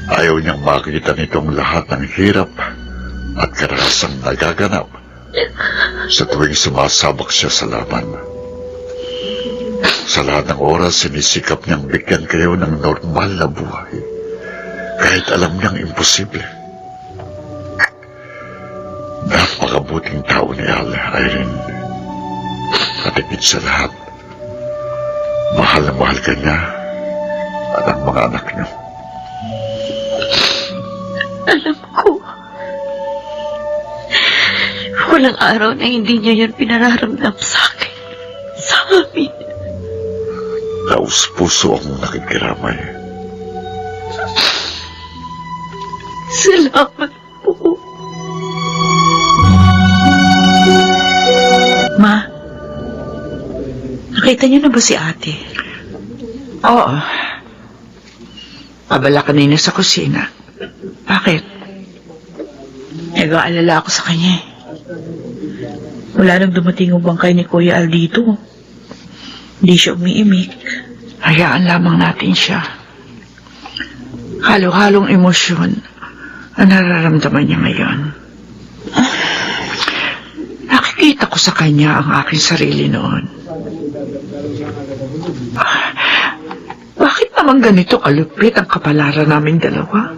Ayaw niyang makita nitong lahat ng hirap at karasang nagaganap sa tuwing sumasabak siya sa laban. Sa lahat ng oras, sinisikap niyang bigyan kayo ng normal na buhay, kahit alam niyang imposible. Napakabuting tao ni Al, Irene. At higit sa lahat, mahal na mahal ka niya at ang mga anak niyo. Alam ko. Walang araw na hindi niya yun pinararamdam sa akin. Sa amin. Taos puso akong nakikiramay. Salamat po. Ma, nakita niyo na ba si ate? Oo. Abala kanina sa kusina. Bakit? Nag-aalala ako sa kanya eh. Wala nang dumating ang bangkay ni Kuya Al dito. Hindi siya umiimik. Hayaan lamang natin siya. Halo-halong emosyon ang nararamdaman niya ngayon. Nakikita ko sa kanya ang aking sarili noon. Bakit naman ganito kalupit ang kapalaran naming dalawa?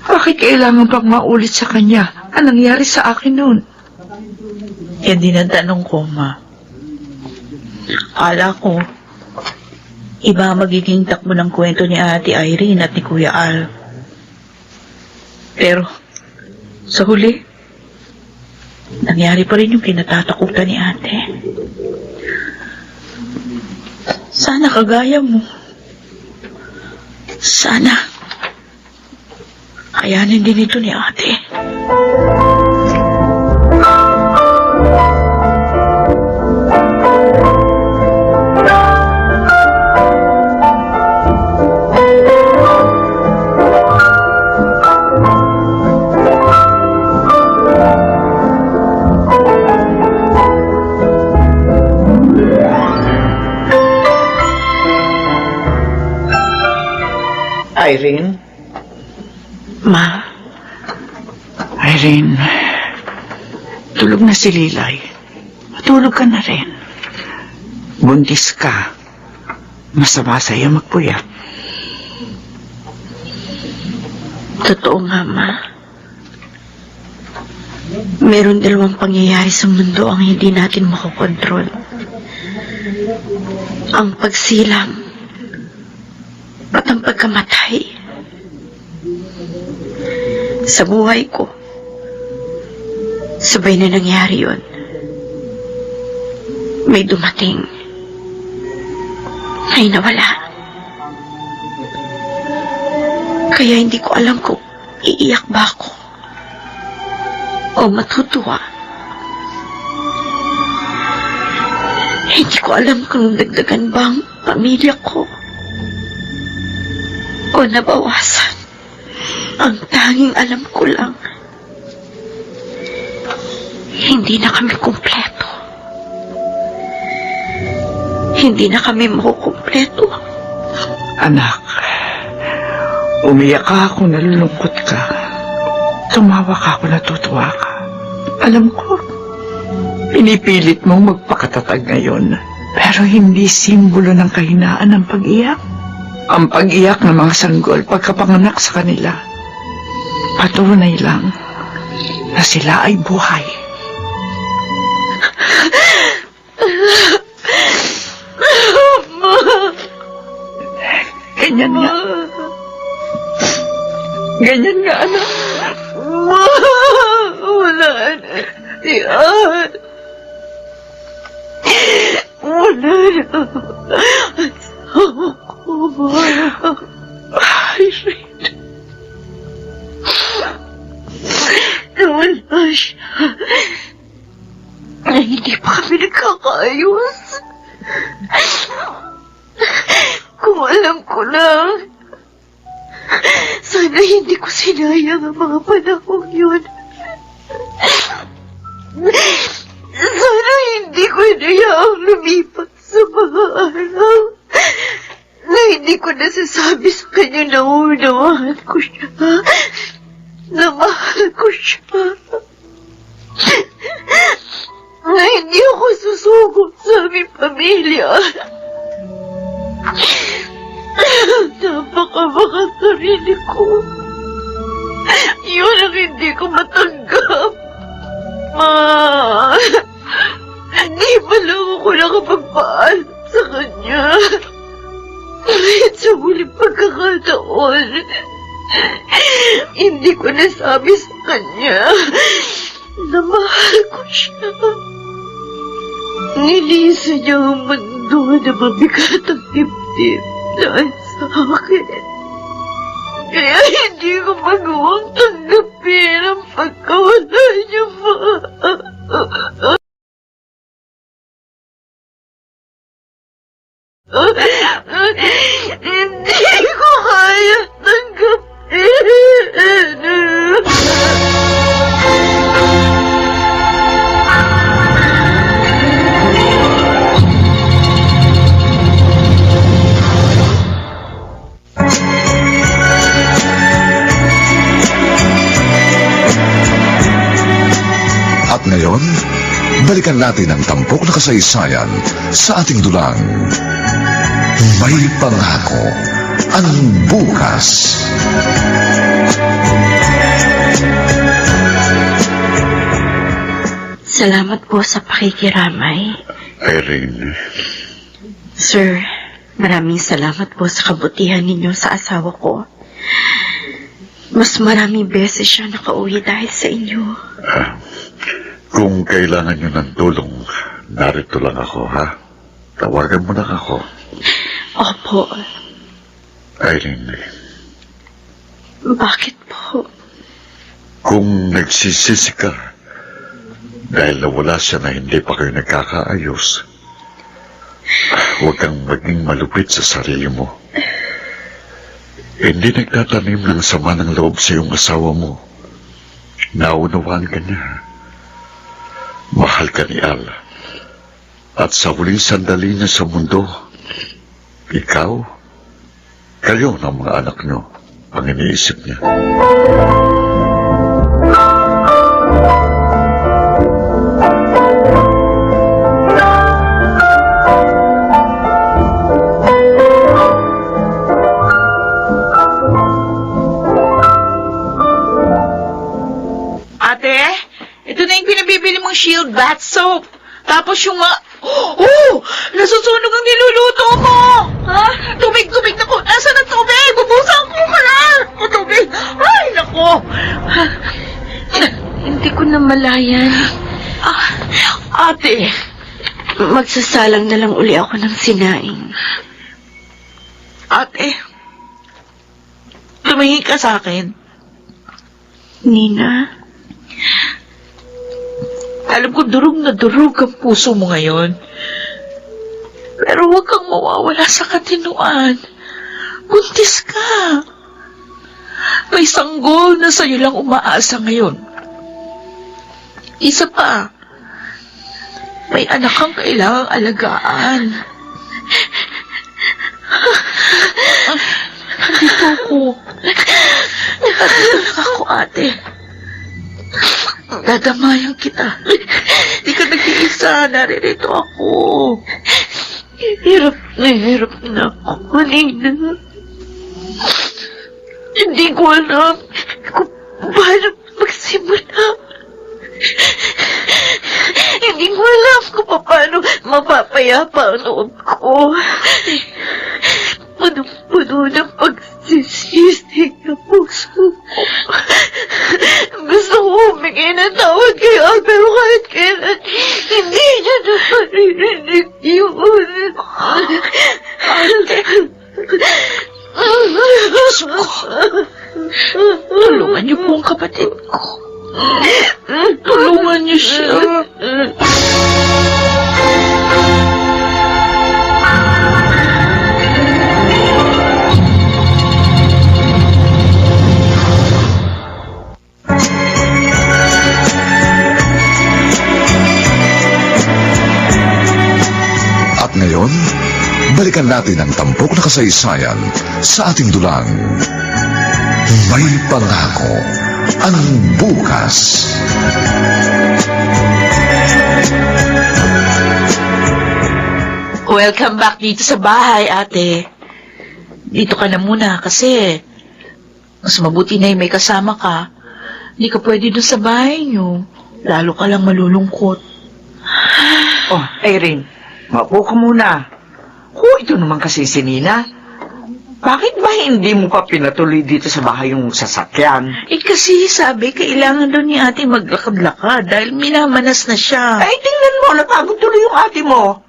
Bakit kailangan pang maulit sa kanya ang nangyari sa akin noon? Yan din ang tanong ko, Ma. Akala ko, iba magiging takbo ng kwento ni Ate Irene at ni Kuya Al. Pero, sa huli, nangyari pa rin yung kinatatakutan ni Ate. Sana kagaya mo. Sana, kayanin din ito ni Ate. Irene? Ma, Irene, tulog na si Lilay. Matulog ka na rin. Buntis ka. Masama sa'yo magpuyat. Totoo nga, Ma. Meron dalawang pangyayari sa mundo ang hindi natin makokontrol. Ang pagsilang at ang pagkamatay. Sa buhay ko, sabay na nangyari yun. May dumating. May nawala. Kaya hindi ko alam kung iiyak ba ako o matutuwa. Hindi ko alam kung dagdagan ba ang pamilya ko o nabawasan. Ang tanging alam ko lang, hindi na kami kumpleto. Hindi na kami makukumpleto. Anak, umiyak ka kung nalulungkot ka. Tumawa ka kung natutuwa ka. Alam ko, pinipilit mong magpakatatag ngayon. Pero hindi simbolo ng kahinaan ang pag-iyak. Ang pag-iyak ng mga sanggol pagkapanganak sa kanila. Patunay lang na sila ay buhay. Ganyan nga. Ganyan nga, anak. Wala na yan. Wala na. Irene. Nawala siya. Na hindi pa kami nagkakaayos. Kung alam ko lang, sana hindi ko sinayang ang mga panahon yun. Sana hindi ko inayaang lumipas sa mga araw na hindi ko nasasabi sa kanya na unawaan ko siya, na mahal ko siya, na hindi ako susugod sa aming pamilya. Napakabaka sarili ko. Yun ang hindi ko matanggap. Hindi pa lang ako nakapagpaalam sa kanya. Kahit sa muling pagkakataon, hindi ko nasabi sa kanya na mahal ko siya. Nilisa niya ang mundo na mabigat ang dibdib dahil sa akin. Kaya hindi ko magawang tanggapin ang pagkawala niya, Ma. Hindi ko kaya tanggapin. At ngayon, balikan natin ang tampok na kasaysayan sa ating dulang. May pangako ang bukas. Salamat po sa pakikiramay. Irene, Sir, maraming salamat po sa kabutihan ninyo sa asawa ko. Mas maraming beses siya nakauwi dahil sa inyo. kung kailangan nyo ng tulong, narito lang ako, ha? Tawagan mo lang ako. Opo. Irene, Bakit po? kung nagsisisi ka dahil nawala siya na hindi pa kayo nagkakaayos, huwag kang maging malupit sa sarili mo. Hindi nagtatanim ng sama ng loob sa iyong asawa mo. Naunawaan ka niya. Mahal ka ni Al. At sa huling sandali niya sa mundo, ikaw, kayo ng mga anak niyo ang iniisip niya. Ate, ito na yung pinabibili mong Shield bath soap. Tapos yung Oh! Nasusunog ang niluluto mo! Ha? Tubig na po! Nasaan ang tubig? Bubusan ko ka na! O tubig! Ay, nako! Hindi ko na malayan. Ate, Magsasalang na lang uli ako ng sinaing. ate, tumingin ka sa akin. Nina, Alam ko durog na durog ang puso mo ngayon. Pero huwag kang mawawala sa katinuan. Buntis ka. May sanggol na sa'yo lang umaasa ngayon. Isa pa, may anak kang kailangang alagaan. Nandito ako. Nandito lang ako, ate. Dadamayan kita. Di ka nag-iisa. Naririto ako. hirap na ako, Nina. Hindi ko alam kung paano magsimula. Hindi ko alam kung paano mapapayapa ang loob ko. Puno ng pagsisisi ang puso ko. Gusto ko humingi ng tawad kay Al, pero kahit kailan, hindi niya na maririnig yun. Diyos ko. pong kapatid ko. Tulungan niyo siya. At ngayon, balikan natin ang tampok na kasaysayan sa ating dulang. May pangako ang bukas. Welcome back dito sa bahay, ate. Dito ka na muna kasi mas mabuti na yung may kasama ka. Hindi ka pwede doon sa bahay niyo. Lalo ka lang malulungkot. Oh, Irene, maupo ka muna. Ito naman kasi si Nina. Bakit ba hindi mo pa pinatuloy dito sa bahay yung sasakyan? Kasi sabi, kailangan daw ni ate maglakad-lakad dahil minamanas na siya. Ay, tingnan mo, napagod tuloy yung ate mo.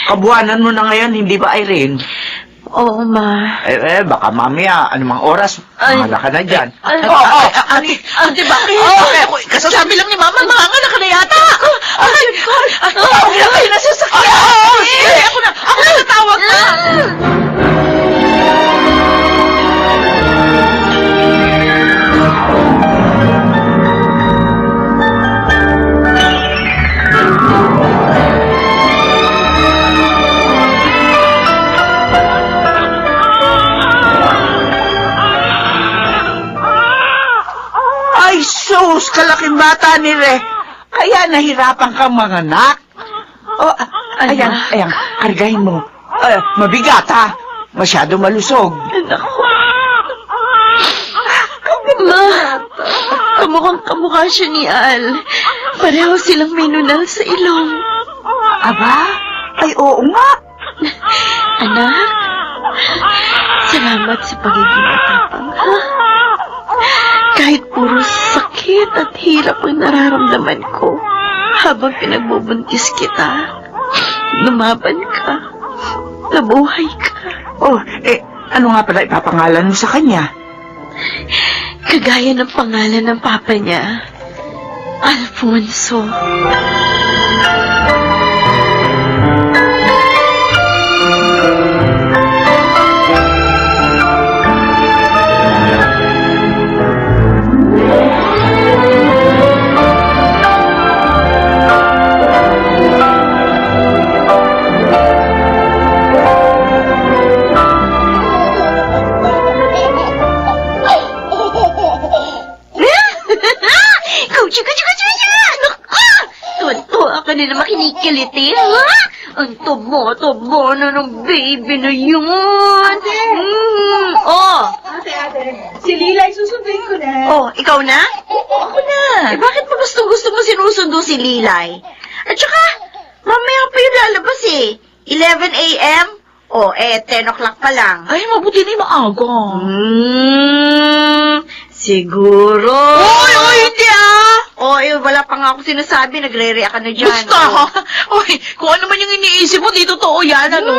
Kabuanan mo na ngayon, hindi ba, Irene? Oo, Ma. Baka mamaya, anumang oras, mahala ka na dyan. Ate, bakit? Kasasabi lang ni Mama, manganganak ka na yata. Huwag na kayo nasasakyan. Ako na tatawag na. Ay, sus, kalaking bata ni Re. Kaya nahirapan kang manganak. Ayan, kargahin mo. Mabigat, ha? Masyado malusog. Ma, kamukha siya ni Al. Pareho silang may nunal sa ilong. Aba? Ay, oo nga. Anak, salamat sa pagiging matapang, ha? Kahit puro sakit at hirap ang nararamdaman ko habang pinagbubuntis kita, lumaban ka, nabuhay ka. Ano nga pala ipapangalan mo sa kanya? Kagaya ng pangalan ng papa niya, Alfonso. Na makinikiliti, ha? Ang tubo na ng baby na yun. Ate, si Lila, susunduin ko na. Ikaw na? Ako na. Bakit mo gusto mo sinusundo si Lilay? At saka, mamaya pa yung lalabas 11 a.m.? 10 o'clock pa lang. Ay, mabuti na yung maaga. Siguro. Hindi Wala pa nga ako sinasabi. Nagre-react ka na dyan. Basta, kung ano man yung iniisip mo, di totoo yan, ano?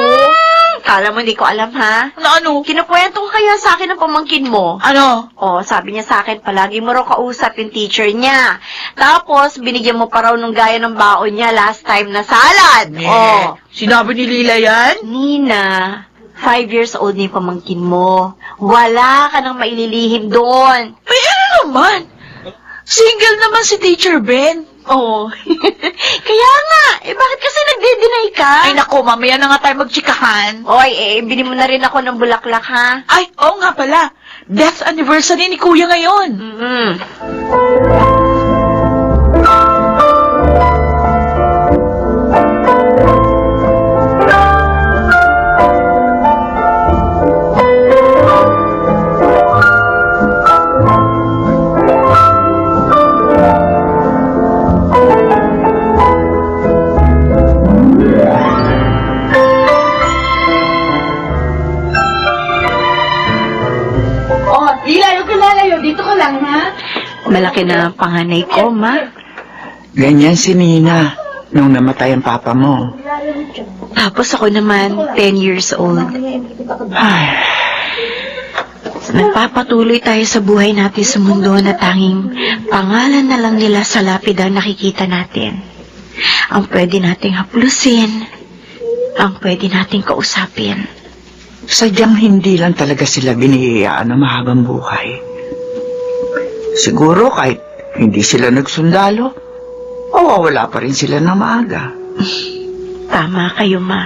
Kala mo hindi ko alam, ha? Na ano? Kinukwento ko kaya sa akin ng pamangkin mo. Ano? Sabi niya sa akin, palagi mo raw kausap yung teacher niya. Tapos, binigyan mo pa raw nung gaya ng baon niya last time na salad. Sinabi ni Lila yan? Nina, 5 years old na yung pamangkin mo. Wala ka nang maililihim doon. Ay, ano naman? Single naman si Teacher Ben. Kaya nga, bakit kasi nagde-deny ka? Ay, naku, mamaya na nga tayo magtsikahan. Bili mo na rin ako ng bulaklak, ha? Ay, oo nga pala. Death anniversary ni Kuya ngayon. Malaki na panganay ko, Ma. Ganyan si Nina nung namatay ang papa mo. Tapos ako naman, 10 years old. Ay, Nagpapatuloy tayo sa buhay natin sa mundo na tanging pangalan na lang nila sa lapid ang nakikita natin. Ang pwede nating haplusin, ang pwede nating kausapin. Sadyang hindi lang talaga sila binihiyaan ng mahabang buhay. Siguro kahit hindi sila nagsundalo, mawawala pa rin sila ng maaga. Tama kayo, Ma.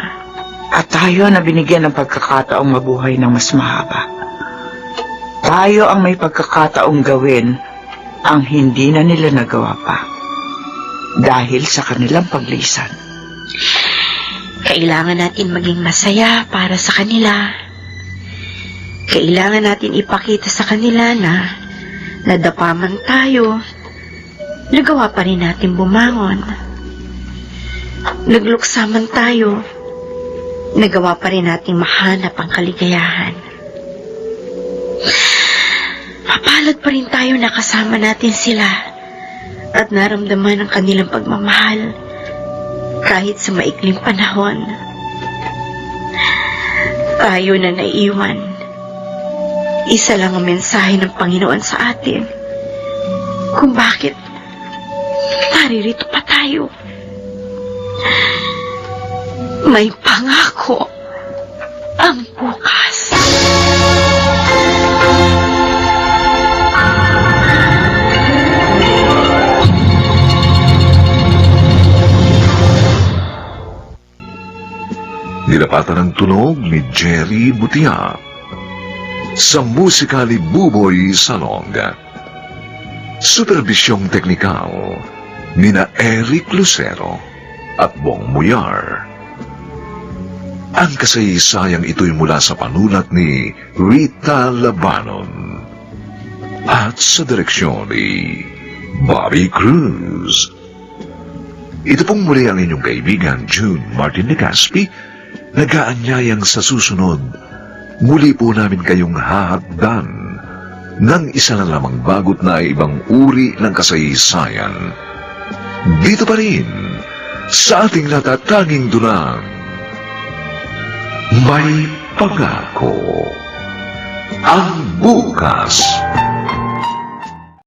At tayo na binigyan ng pagkakataong mabuhay ng mas mahaba. Tayo ang may pagkakataong gawin ang hindi na nila nagawa pa. Dahil sa kanilang paglisan. Kailangan natin maging masaya para sa kanila. Kailangan natin ipakita sa kanila na nadapa man tayo, nagawa pa rin natin bumangon. Nagluksa man tayo, nagawa pa rin natin mahanap ang kaligayahan. Mapalad pa rin tayo na kasama natin sila at naramdaman ang kanilang pagmamahal kahit sa maikling panahon. Tayo na naiiwan. Isa lang ang mensahe ng Panginoon sa atin kung bakit naririto pa tayo. May pangako ang bukas. Nilapatan ng tunog ni Jerry Butia. Sa musika ni Buboy Salong. Supervisyong teknikal nina Eric Lucero at Bong Muyar. Ang kasaysayang ito'y mula sa panulat ni Rita Labanon at sa direksyon ni Bobby Cruz. Ito pong muli ang inyong kaibigan June Martin de Caspi, nag-aanyayang sa susunod, muli po namin kayong hahagdan ng isa na lamang bagot na ibang uri ng kasaysayan. Dito pa rin, sa ating natatanging dunang, may pangako ang bukas.